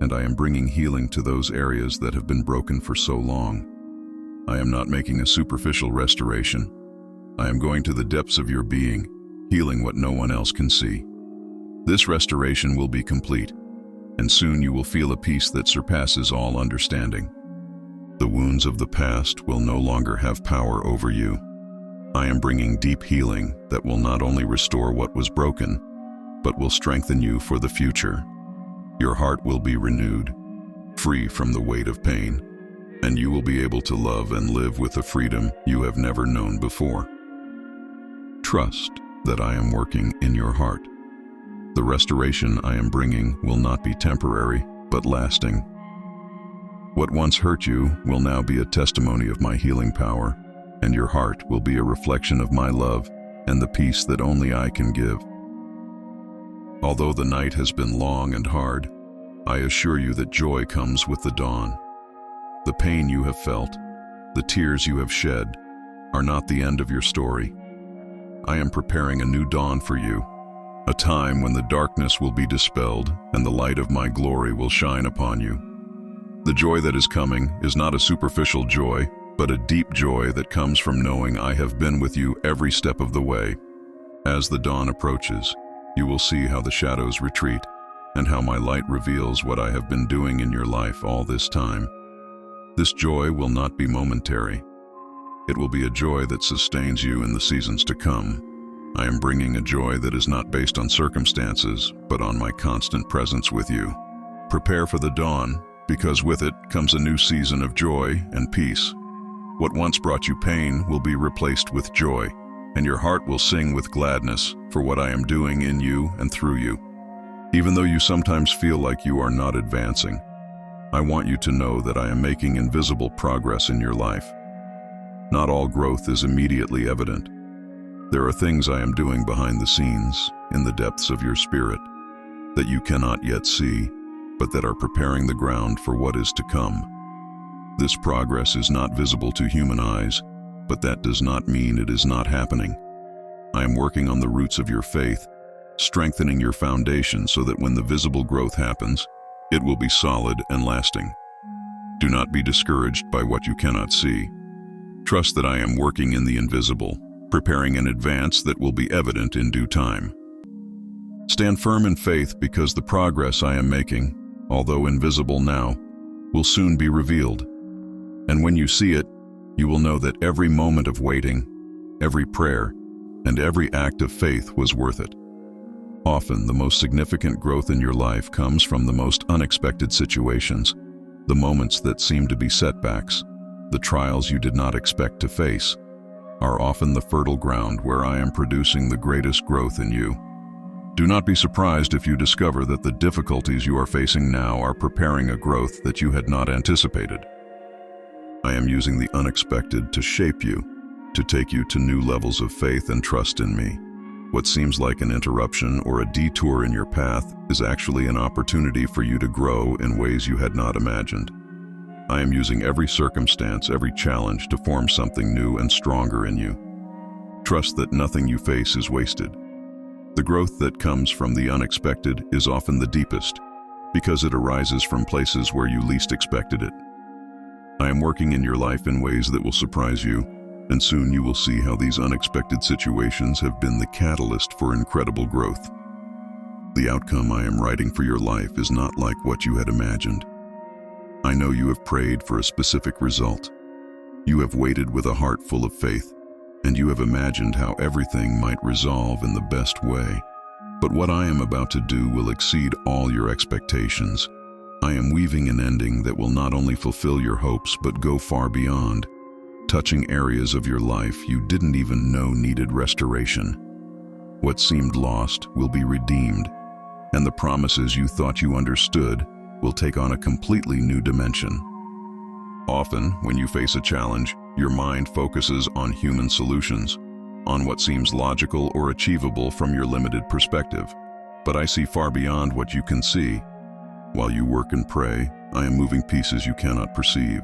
and I am bringing healing to those areas that have been broken for so long. I am not making a superficial restoration. I am going to the depths of your being, healing what no one else can see. This restoration will be complete, and soon you will feel a peace that surpasses all understanding. The wounds of the past will no longer have power over you. I am bringing deep healing that will not only restore what was broken, but will strengthen you for the future. Your heart will be renewed, free from the weight of pain, and you will be able to love and live with a freedom you have never known before. Trust that I am working in your heart. The restoration I am bringing will not be temporary, but lasting. What once hurt you will now be a testimony of my healing power, and your heart will be a reflection of my love and the peace that only I can give. Although the night has been long and hard, I assure you that joy comes with the dawn. The pain you have felt, the tears you have shed, are not the end of your story. I am preparing a new dawn for you, a time when the darkness will be dispelled and the light of my glory will shine upon you. The joy that is coming is not a superficial joy, but a deep joy that comes from knowing I have been with you every step of the way. As the dawn approaches, you will see how the shadows retreat and how my light reveals what I have been doing in your life all this time. This joy will not be momentary. It will be a joy that sustains you in the seasons to come. I am bringing a joy that is not based on circumstances, but on my constant presence with you. Prepare for the dawn, because with it comes a new season of joy and peace. What once brought you pain will be replaced with joy, and your heart will sing with gladness for what I am doing in you and through you. Even though you sometimes feel like you are not advancing, I want you to know that I am making invisible progress in your life. Not all growth is immediately evident. There are things I am doing behind the scenes, in the depths of your spirit, that you cannot yet see, but that are preparing the ground for what is to come. This progress is not visible to human eyes, but that does not mean it is not happening. I am working on the roots of your faith, strengthening your foundation so that when the visible growth happens, it will be solid and lasting. Do not be discouraged by what you cannot see. Trust that I am working in the invisible, preparing an advance that will be evident in due time. Stand firm in faith because the progress I am making, although invisible now, will soon be revealed. And when you see it, you will know that every moment of waiting, every prayer, and every act of faith was worth it. Often, the most significant growth in your life comes from the most unexpected situations, the moments that seem to be setbacks. The trials you did not expect to face are often the fertile ground where I am producing the greatest growth in you. Do not be surprised if you discover that the difficulties you are facing now are preparing a growth that you had not anticipated. I am using the unexpected to shape you, to take you to new levels of faith and trust in me. What seems like an interruption or a detour in your path is actually an opportunity for you to grow in ways you had not imagined. I am using every circumstance, every challenge to form something new and stronger in you. Trust that nothing you face is wasted. The growth that comes from the unexpected is often the deepest, because it arises from places where you least expected it. I am working in your life in ways that will surprise you, and soon you will see how these unexpected situations have been the catalyst for incredible growth. The outcome I am writing for your life is not like what you had imagined. I know you have prayed for a specific result. You have waited with a heart full of faith, and you have imagined how everything might resolve in the best way. But what I am about to do will exceed all your expectations. I am weaving an ending that will not only fulfill your hopes but go far beyond, touching areas of your life you didn't even know needed restoration. What seemed lost will be redeemed, and the promises you thought you understood will take on a completely new dimension. Often, when you face a challenge, your mind focuses on human solutions, on what seems logical or achievable from your limited perspective. But I see far beyond what you can see. While you work and pray, I am moving pieces you cannot perceive.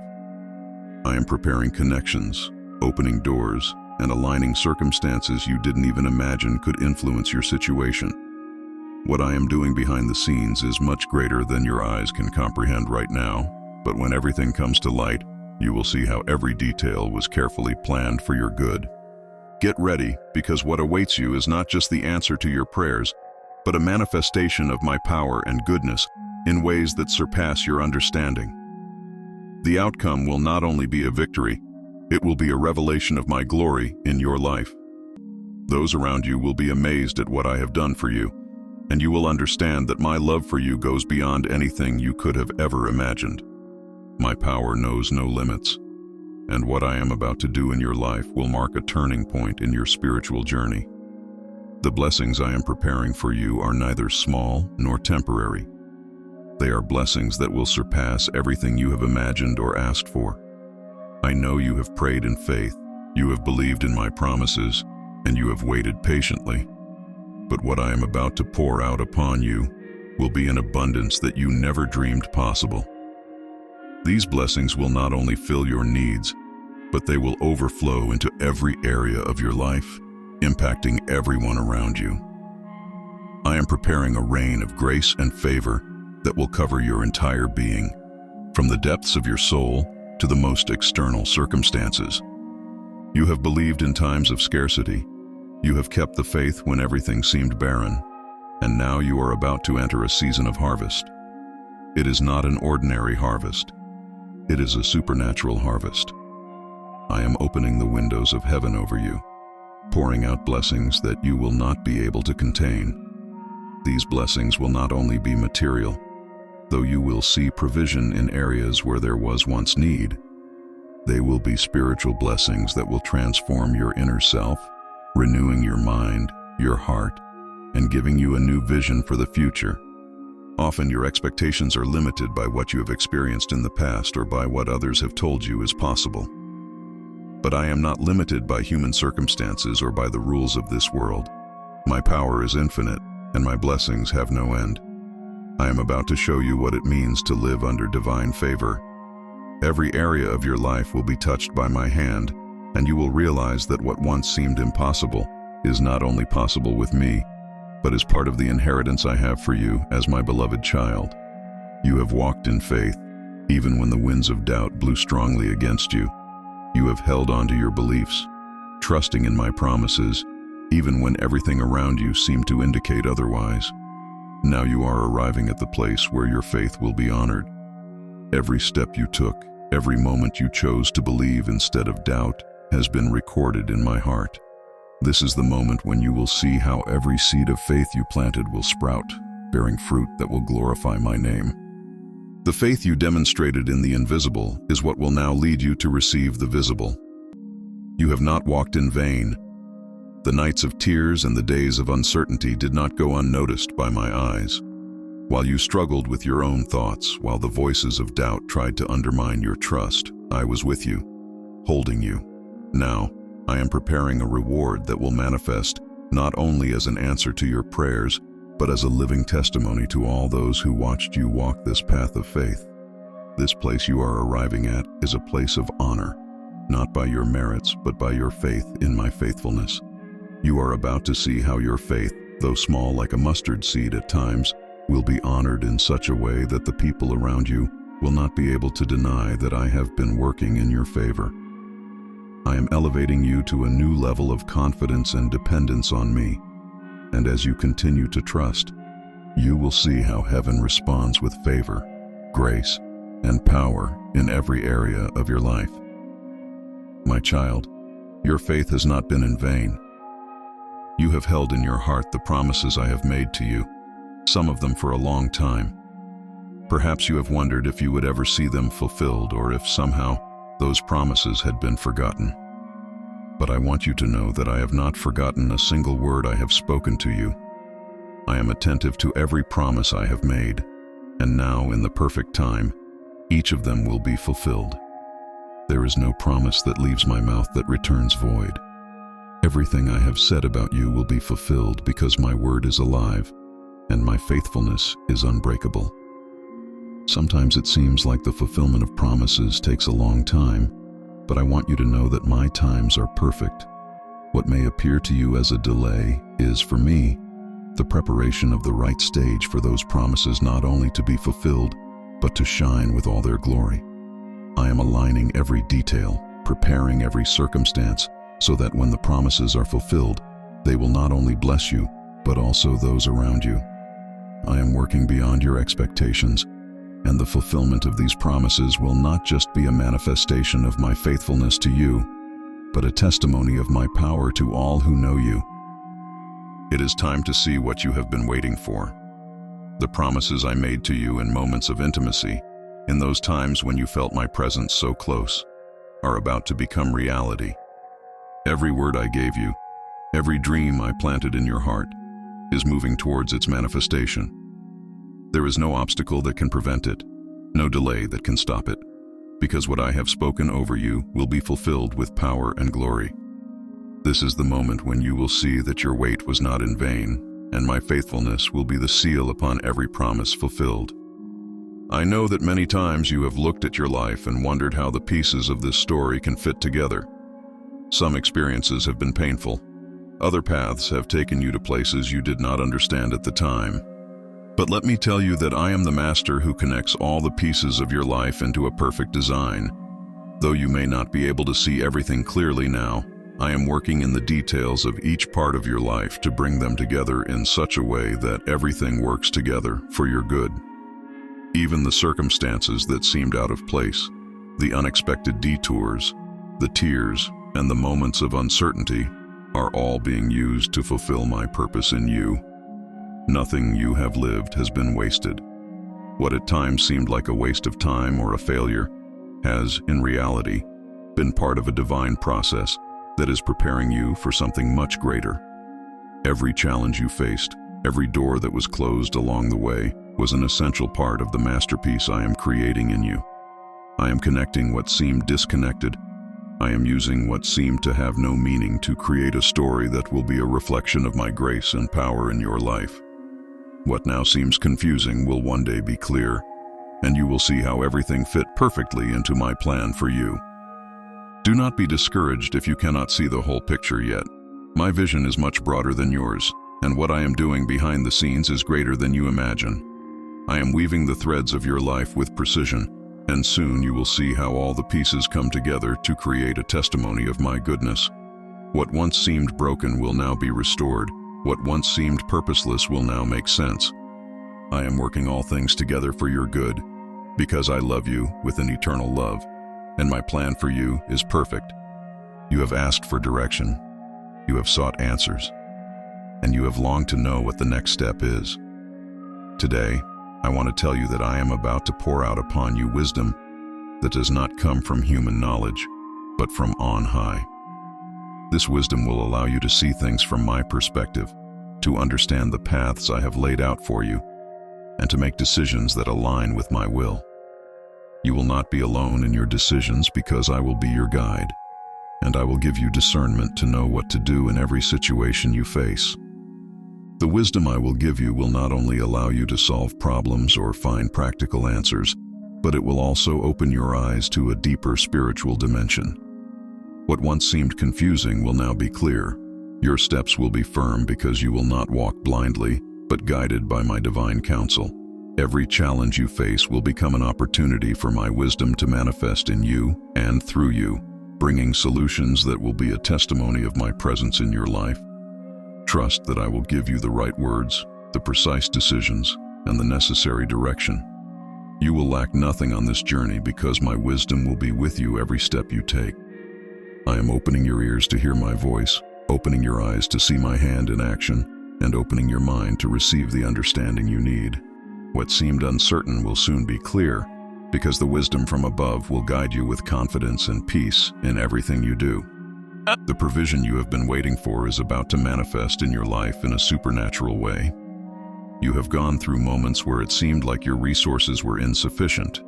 I am preparing connections, opening doors, and aligning circumstances you didn't even imagine could influence your situation. What I am doing behind the scenes is much greater than your eyes can comprehend right now, but when everything comes to light, you will see how every detail was carefully planned for your good. Get ready, because what awaits you is not just the answer to your prayers, but a manifestation of my power and goodness in ways that surpass your understanding. The outcome will not only be a victory, it will be a revelation of my glory in your life. Those around you will be amazed at what I have done for you, and you will understand that my love for you goes beyond anything you could have ever imagined. My power knows no limits, and what I am about to do in your life will mark a turning point in your spiritual journey. The blessings I am preparing for you are neither small nor temporary. They are blessings that will surpass everything you have imagined or asked for. I know you have prayed in faith, you have believed in my promises, and you have waited patiently. But what I am about to pour out upon you will be an abundance that you never dreamed possible. These blessings will not only fill your needs, but they will overflow into every area of your life, impacting everyone around you. I am preparing a rain of grace and favor that will cover your entire being, from the depths of your soul to the most external circumstances. You have believed in times of scarcity. You have kept the faith when everything seemed barren, and now you are about to enter a season of harvest. It is not an ordinary harvest. It is a supernatural harvest. I am opening the windows of heaven over you, pouring out blessings that you will not be able to contain. These blessings will not only be material, though you will see provision in areas where there was once need. They will be spiritual blessings that will transform your inner self, renewing your mind, your heart, and giving you a new vision for the future. Often your expectations are limited by what you have experienced in the past or by what others have told you is possible. But I am not limited by human circumstances or by the rules of this world. My power is infinite, and my blessings have no end. I am about to show you what it means to live under divine favor. Every area of your life will be touched by my hand, and you will realize that what once seemed impossible is not only possible with me, but is part of the inheritance I have for you as my beloved child. You have walked in faith, even when the winds of doubt blew strongly against you. You have held on to your beliefs, trusting in my promises, even when everything around you seemed to indicate otherwise. Now you are arriving at the place where your faith will be honored. Every step you took, every moment you chose to believe instead of doubt, has been recorded in my heart. This is the moment when you will see how every seed of faith you planted will sprout, bearing fruit that will glorify my name. The faith you demonstrated in the invisible is what will now lead you to receive the visible. You have not walked in vain. The nights of tears and the days of uncertainty did not go unnoticed by my eyes. While you struggled with your own thoughts, while the voices of doubt tried to undermine your trust, I was with you, holding you. Now, I am preparing a reward that will manifest not only as an answer to your prayers, but as a living testimony to all those who watched you walk this path of faith. This place you are arriving at is a place of honor, not by your merits, but by your faith in my faithfulness. You are about to see how your faith, though small like a mustard seed at times, will be honored in such a way that the people around you will not be able to deny that I have been working in your favor. I am elevating you to a new level of confidence and dependence on me, and as you continue to trust, you will see how heaven responds with favor, grace, and power in every area of your life. My child, your faith has not been in vain. You have held in your heart the promises I have made to you, some of them for a long time. Perhaps you have wondered if you would ever see them fulfilled or if somehow those promises had been forgotten. But I want you to know that I have not forgotten a single word I have spoken to you. I am attentive to every promise I have made, and now, in the perfect time, each of them will be fulfilled. There is no promise that leaves my mouth that returns void. Everything I have said about you will be fulfilled because my word is alive, and my faithfulness is unbreakable. Sometimes it seems like the fulfillment of promises takes a long time, but I want you to know that my times are perfect. What may appear to you as a delay is, for me, the preparation of the right stage for those promises not only to be fulfilled, but to shine with all their glory. I am aligning every detail, preparing every circumstance, so that when the promises are fulfilled, they will not only bless you, but also those around you. I am working beyond your expectations, and the fulfillment of these promises will not just be a manifestation of my faithfulness to you, but a testimony of my power to all who know you. It is time to see what you have been waiting for. The promises I made to you in moments of intimacy, in those times when you felt my presence so close, are about to become reality. Every word I gave you, every dream I planted in your heart, is moving towards its manifestation. There is no obstacle that can prevent it, no delay that can stop it, because what I have spoken over you will be fulfilled with power and glory. This is the moment when you will see that your wait was not in vain, and my faithfulness will be the seal upon every promise fulfilled. I know that many times you have looked at your life and wondered how the pieces of this story can fit together. Some experiences have been painful. Other paths have taken you to places you did not understand at the time. But let me tell you that I am the master who connects all the pieces of your life into a perfect design. Though you may not be able to see everything clearly now, I am working in the details of each part of your life to bring them together in such a way that everything works together for your good. Even the circumstances that seemed out of place, The unexpected detours, the tears, and the moments of uncertainty are all being used to fulfill my purpose in you. Nothing you have lived has been wasted. What at times seemed like a waste of time or a failure has, in reality, been part of a divine process that is preparing you for something much greater. Every challenge you faced, every door that was closed along the way, was an essential part of the masterpiece I am creating in you. I am connecting what seemed disconnected. I am using what seemed to have no meaning to create a story that will be a reflection of my grace and power in your life. What now seems confusing will one day be clear, and you will see how everything fit perfectly into my plan for you. Do not be discouraged if you cannot see the whole picture yet. My vision is much broader than yours, and what I am doing behind the scenes is greater than you imagine. I am weaving the threads of your life with precision, and soon you will see how all the pieces come together to create a testimony of my goodness. What once seemed broken will now be restored. What once seemed purposeless will now make sense. I am working all things together for your good, because I love you with an eternal love, and my plan for you is perfect. You have asked for direction, you have sought answers, and you have longed to know what the next step is. Today, I want to tell you that I am about to pour out upon you wisdom that does not come from human knowledge, but from on high. This wisdom will allow you to see things from my perspective, to understand the paths I have laid out for you, and to make decisions that align with my will. You will not be alone in your decisions because I will be your guide, and I will give you discernment to know what to do in every situation you face. The wisdom I will give you will not only allow you to solve problems or find practical answers, but it will also open your eyes to a deeper spiritual dimension. What once seemed confusing will now be clear. Your steps will be firm because you will not walk blindly, but guided by my divine counsel. Every challenge you face will become an opportunity for my wisdom to manifest in you and through you, bringing solutions that will be a testimony of my presence in your life. Trust that I will give you the right words, the precise decisions, and the necessary direction. You will lack nothing on this journey because my wisdom will be with you every step you take. I am opening your ears to hear my voice, opening your eyes to see my hand in action, and opening your mind to receive the understanding you need. What seemed uncertain will soon be clear, because the wisdom from above will guide you with confidence and peace in everything you do. The provision you have been waiting for is about to manifest in your life in a supernatural way. You have gone through moments where it seemed like your resources were insufficient,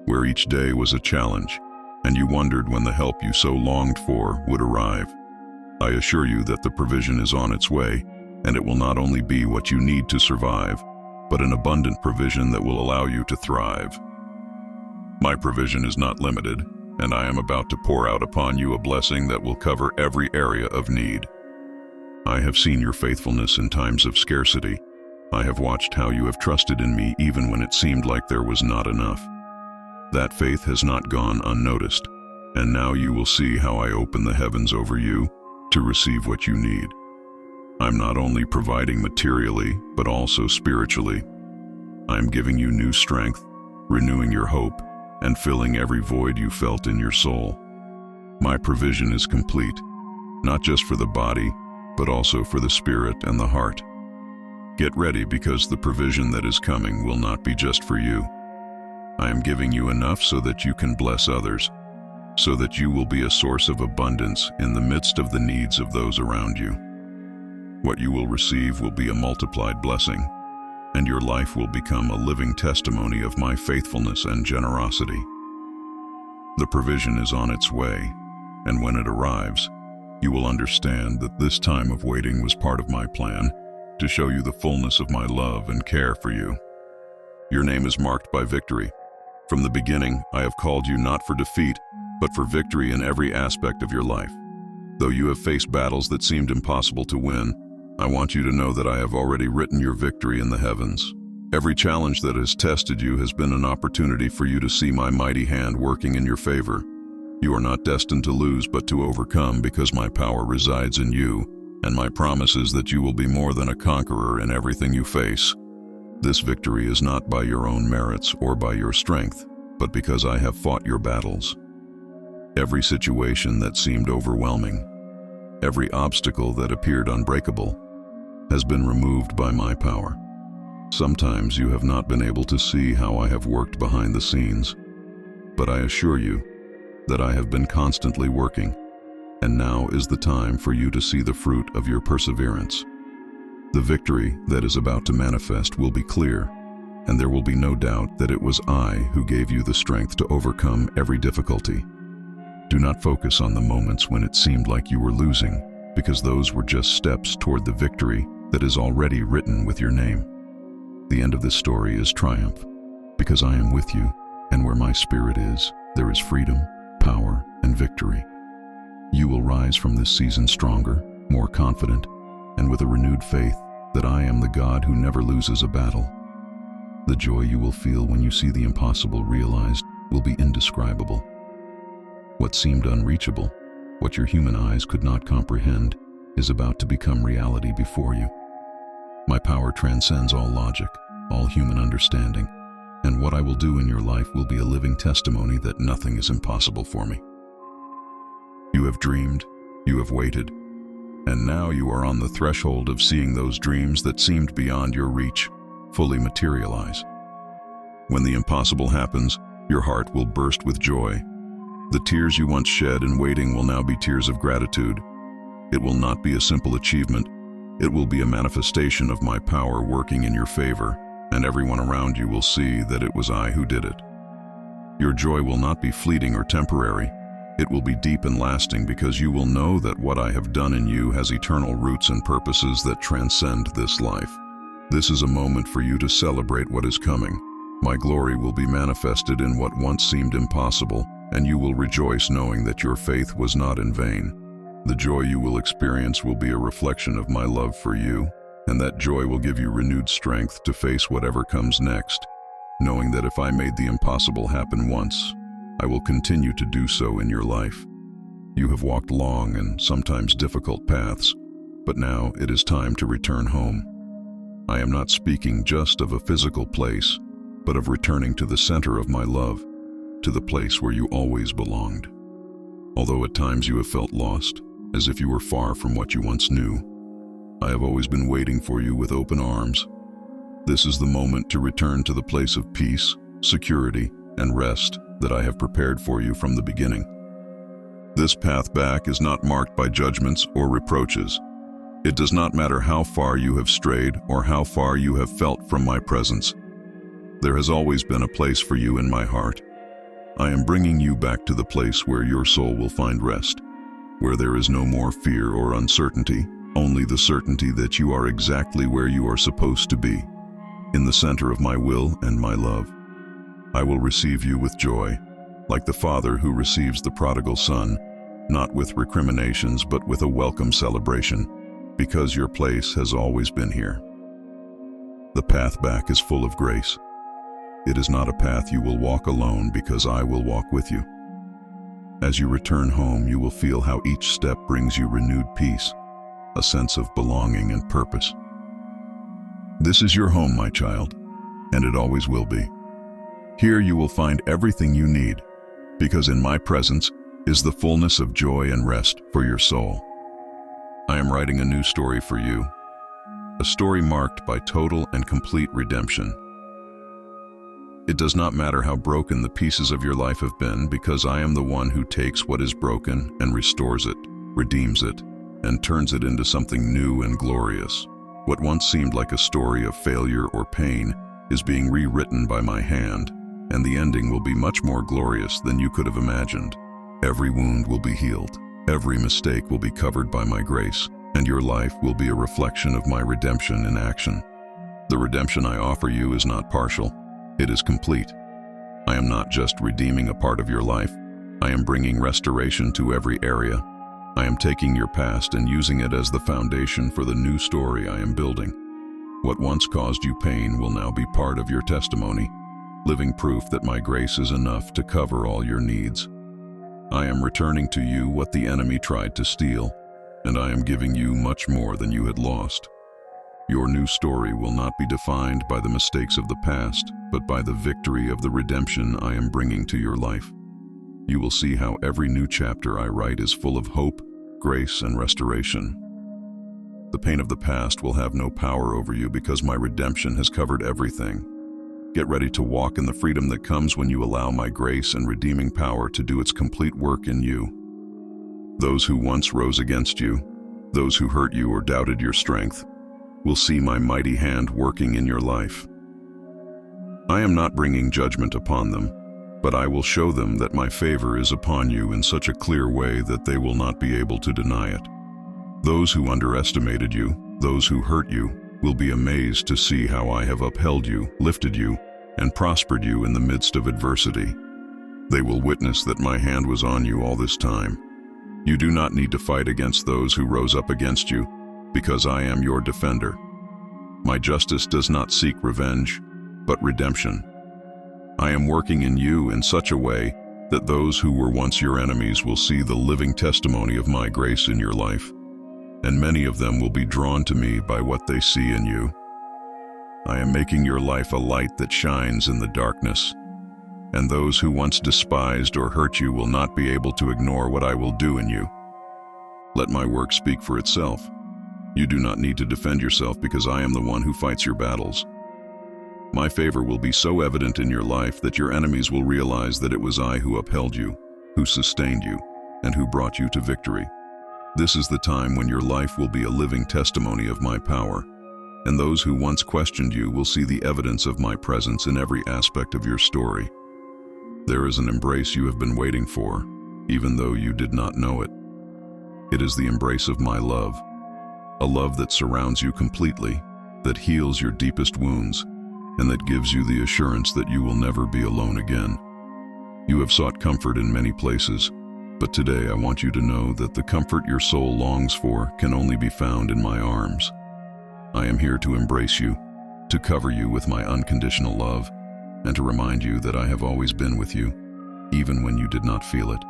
where each day was a challenge, and you wondered when the help you so longed for would arrive. I assure you that the provision is on its way, and it will not only be what you need to survive, but an abundant provision that will allow you to thrive. My provision is not limited, and I am about to pour out upon you a blessing that will cover every area of need. I have seen your faithfulness in times of scarcity. I have watched how you have trusted in me even when it seemed like there was not enough. That faith has not gone unnoticed, and now you will see how I open the heavens over you to receive what you need. I'm not only providing materially, but also spiritually. I'm giving you new strength, renewing your hope, and filling every void you felt in your soul. My provision is complete, not just for the body, but also for the spirit and the heart. Get ready because the provision that is coming will not be just for you. I am giving you enough so that you can bless others, so that you will be a source of abundance in the midst of the needs of those around you. What you will receive will be a multiplied blessing, and your life will become a living testimony of my faithfulness and generosity. The provision is on its way, and when it arrives, you will understand that this time of waiting was part of my plan to show you the fullness of my love and care for you. Your name is marked by victory. From the beginning, I have called you not for defeat, but for victory in every aspect of your life. Though you have faced battles that seemed impossible to win, I want you to know that I have already written your victory in the heavens. Every challenge that has tested you has been an opportunity for you to see my mighty hand working in your favor. You are not destined to lose, but to overcome, because my power resides in you, and my promise is that you will be more than a conqueror in everything you face. This victory is not by your own merits or by your strength. but because I have fought your battles. Every situation that seemed overwhelming, every obstacle that appeared unbreakable, has been removed by my power. Sometimes you have not been able to see how I have worked behind the scenes, but I assure you that I have been constantly working, and now is the time for you to see the fruit of your perseverance. The victory that is about to manifest will be clear, and there will be no doubt that it was I who gave you the strength to overcome every difficulty. Do not focus on the moments when it seemed like you were losing, because those were just steps toward the victory that is already written with your name. The end of this story is triumph, because I am with you, and where my spirit is, there is freedom, power, and victory. You will rise from this season stronger, more confident, and with a renewed faith that I am the God who never loses a battle. The joy you will feel when you see the impossible realized will be indescribable. What seemed unreachable, what your human eyes could not comprehend, is about to become reality before you. My power transcends all logic, all human understanding, and what I will do in your life will be a living testimony that nothing is impossible for me. You have dreamed, you have waited, and now you are on the threshold of seeing those dreams that seemed beyond your reach fully materialize. When the impossible happens, your heart will burst with joy. The tears you once shed in waiting will now be tears of gratitude. It will not be a simple achievement. It will be a manifestation of my power working in your favor, and everyone around you will see that it was I who did it. Your joy will not be fleeting or temporary. It will be deep and lasting because you will know that what I have done in you has eternal roots and purposes that transcend this life. This is a moment for you to celebrate what is coming. My glory will be manifested in what once seemed impossible, and you will rejoice knowing that your faith was not in vain. The joy you will experience will be a reflection of my love for you, and that joy will give you renewed strength to face whatever comes next, knowing that if I made the impossible happen once, I will continue to do so in your life. You have walked long and sometimes difficult paths, but now it is time to return home. I am not speaking just of a physical place, but of returning to the center of my love, to the place where you always belonged. Although at times you have felt lost, as if you were far from what you once knew, I have always been waiting for you with open arms. This is the moment to return to the place of peace, security, and rest that I have prepared for you from the beginning. This path back is not marked by judgments or reproaches. It does not matter how far you have strayed or how far you have felt from my presence. There has always been a place for you in my heart. I am bringing you back to the place where your soul will find rest, where there is no more fear or uncertainty, only the certainty that you are exactly where you are supposed to be, in the center of my will and my love. I will receive you with joy, like the father who receives the prodigal son, not with recriminations but with a welcome celebration, because your place has always been here. The path back is full of grace. It is not a path you will walk alone because I will walk with you. As you return home, you will feel how each step brings you renewed peace, a sense of belonging and purpose. This is your home, my child, and it always will be. Here you will find everything you need, because in my presence is the fullness of joy and rest for your soul. I am writing a new story for you, a story marked by total and complete redemption. It does not matter how broken the pieces of your life have been, because I am the one who takes what is broken and restores it, redeems it, and turns it into something new and glorious. What once seemed like a story of failure or pain is being rewritten by my hand, and the ending will be much more glorious than you could have imagined. Every wound will be healed, every mistake will be covered by my grace, and your life will be a reflection of my redemption in action. The redemption I offer you is not partial, it is complete. I am not just redeeming a part of your life, I am bringing restoration to every area. I am taking your past and using it as the foundation for the new story I am building. What once caused you pain will now be part of your testimony, living proof that my grace is enough to cover all your needs. I am returning to you what the enemy tried to steal, and I am giving you much more than you had lost. Your new story will not be defined by the mistakes of the past, but by the victory of the redemption I am bringing to your life. You will see how every new chapter I write is full of hope, grace, and restoration. The pain of the past will have no power over you because my redemption has covered everything. Get ready to walk in the freedom that comes when you allow my grace and redeeming power to do its complete work in you. Those who once rose against you, those who hurt you or doubted your strength, will see my mighty hand working in your life. I am not bringing judgment upon them, but I will show them that my favor is upon you in such a clear way that they will not be able to deny it. Those who underestimated you, those who hurt you, will be amazed to see how I have upheld you, lifted you, and prospered you in the midst of adversity. They will witness that my hand was on you all this time. You do not need to fight against those who rose up against you, because I am your defender. My justice does not seek revenge, but redemption. I am working in you in such a way that those who were once your enemies will see the living testimony of my grace in your life, and many of them will be drawn to me by what they see in you. I am making your life a light that shines in the darkness, and those who once despised or hurt you will not be able to ignore what I will do in you. Let my work speak for itself. You do not need to defend yourself because I am the one who fights your battles. My favor will be so evident in your life that your enemies will realize that it was I who upheld you, who sustained you, and who brought you to victory. This is the time when your life will be a living testimony of my power, and those who once questioned you will see the evidence of my presence in every aspect of your story. There is an embrace you have been waiting for, even though you did not know it. It is the embrace of my love, a love that surrounds you completely, that heals your deepest wounds, and that gives you the assurance that you will never be alone again. You have sought comfort in many places, but today I want you to know that the comfort your soul longs for can only be found in my arms. I am here to embrace you, to cover you with my unconditional love, and to remind you that I have always been with you, even when you did not feel it.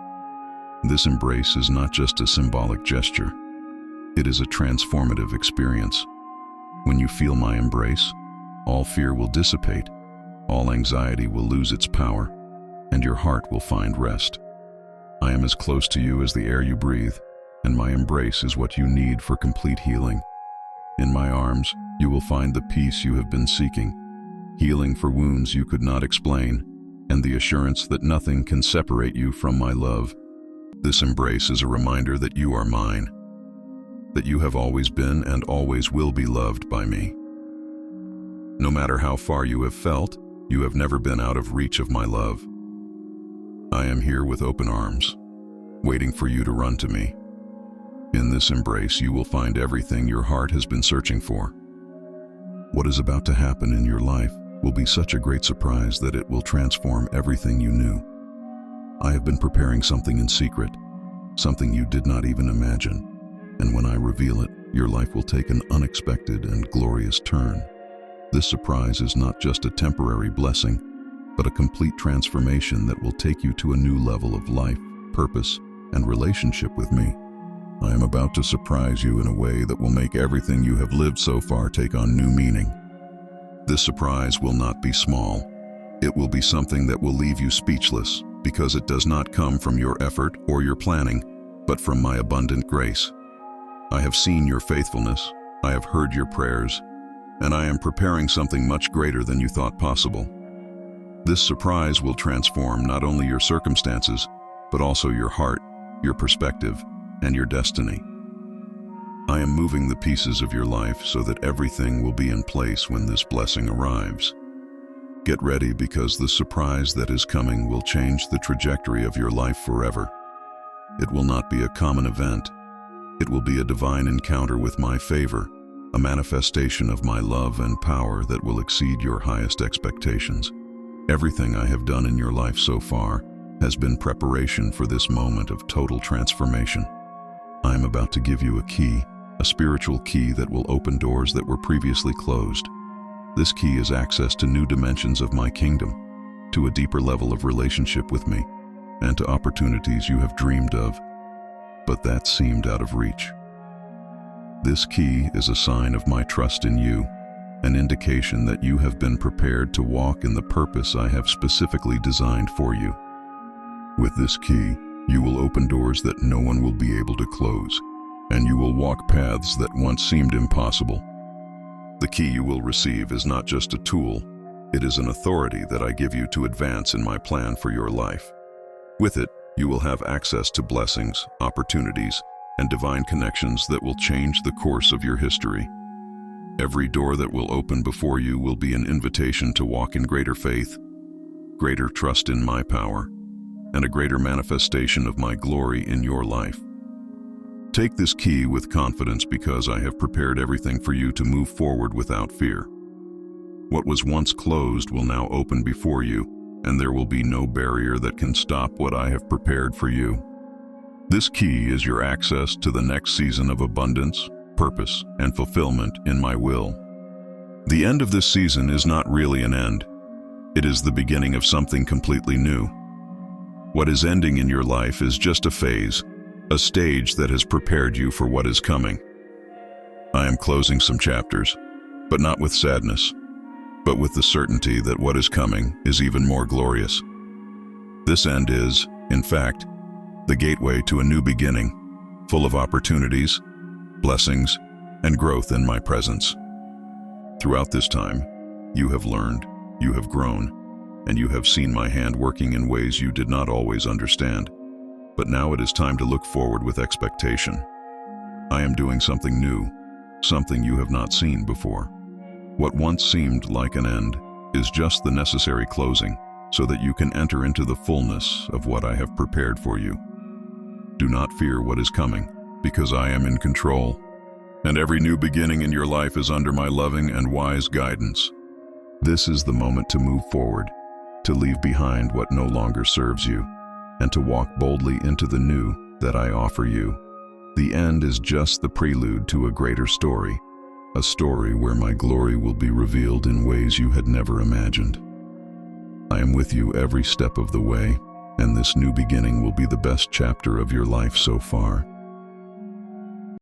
This embrace is not just a symbolic gesture. It is a transformative experience. When you feel my embrace, all fear will dissipate, all anxiety will lose its power, and your heart will find rest. I am as close to you as the air you breathe, and my embrace is what you need for complete healing. In my arms, you will find the peace you have been seeking, healing for wounds you could not explain, and the assurance that nothing can separate you from my love. This embrace is a reminder that you are mine, that you have always been and always will be loved by me. No matter how far you have felt, you have never been out of reach of my love. I am here with open arms, waiting for you to run to me. In this embrace, you will find everything your heart has been searching for. What is about to happen in your life will be such a great surprise that it will transform everything you knew. I have been preparing something in secret, something you did not even imagine. And when I reveal it, your life will take an unexpected and glorious turn. This surprise is not just a temporary blessing, but a complete transformation that will take you to a new level of life, purpose, and relationship with me. I am about to surprise you in a way that will make everything you have lived so far take on new meaning. This surprise will not be small. It will be something that will leave you speechless, because it does not come from your effort or your planning, but from my abundant grace. I have seen your faithfulness, I have heard your prayers, and I am preparing something much greater than you thought possible. This surprise will transform not only your circumstances, but also your heart, your perspective, and your destiny. I am moving the pieces of your life so that everything will be in place when this blessing arrives. Get ready, because the surprise that is coming will change the trajectory of your life forever. It will not be a common event. It will be a divine encounter with my favor, a manifestation of my love and power that will exceed your highest expectations. Everything I have done in your life so far has been preparation for this moment of total transformation. I am about to give you a key, a spiritual key that will open doors that were previously closed. This key is access to new dimensions of my kingdom, to a deeper level of relationship with me, and to opportunities you have dreamed of, but that seemed out of reach. This key is a sign of my trust in you, an indication that you have been prepared to walk in the purpose I have specifically designed for you. With this key, you will open doors that no one will be able to close, and you will walk paths that once seemed impossible. The key you will receive is not just a tool, it is an authority that I give you to advance in my plan for your life. With it, you will have access to blessings, opportunities, and divine connections that will change the course of your history. Every door that will open before you will be an invitation to walk in greater faith, greater trust in my power, and a greater manifestation of my glory in your life. Take this key with confidence because I have prepared everything for you to move forward without fear. What was once closed will now open before you, and there will be no barrier that can stop what I have prepared for you. This key is your access to the next season of abundance, purpose, and fulfillment in my will. The end of this season is not really an end. It is the beginning of something completely new. What is ending in your life is just a phase, a stage that has prepared you for what is coming. I am closing some chapters, but not with sadness, but with the certainty that what is coming is even more glorious. This end is, in fact, the gateway to a new beginning, full of opportunities, blessings, and growth in my presence. Throughout this time, you have learned, you have grown, and you have seen my hand working in ways you did not always understand. But now it is time to look forward with expectation. I am doing something new, something you have not seen before. What once seemed like an end is just the necessary closing so that you can enter into the fullness of what I have prepared for you. Do not fear what is coming, because I am in control, and every new beginning in your life is under my loving and wise guidance. This is the moment to move forward, to leave behind what no longer serves you, and to walk boldly into the new that I offer you. The end is just the prelude to a greater story, a story where my glory will be revealed in ways you had never imagined. I am with you every step of the way, and this new beginning will be the best chapter of your life so far.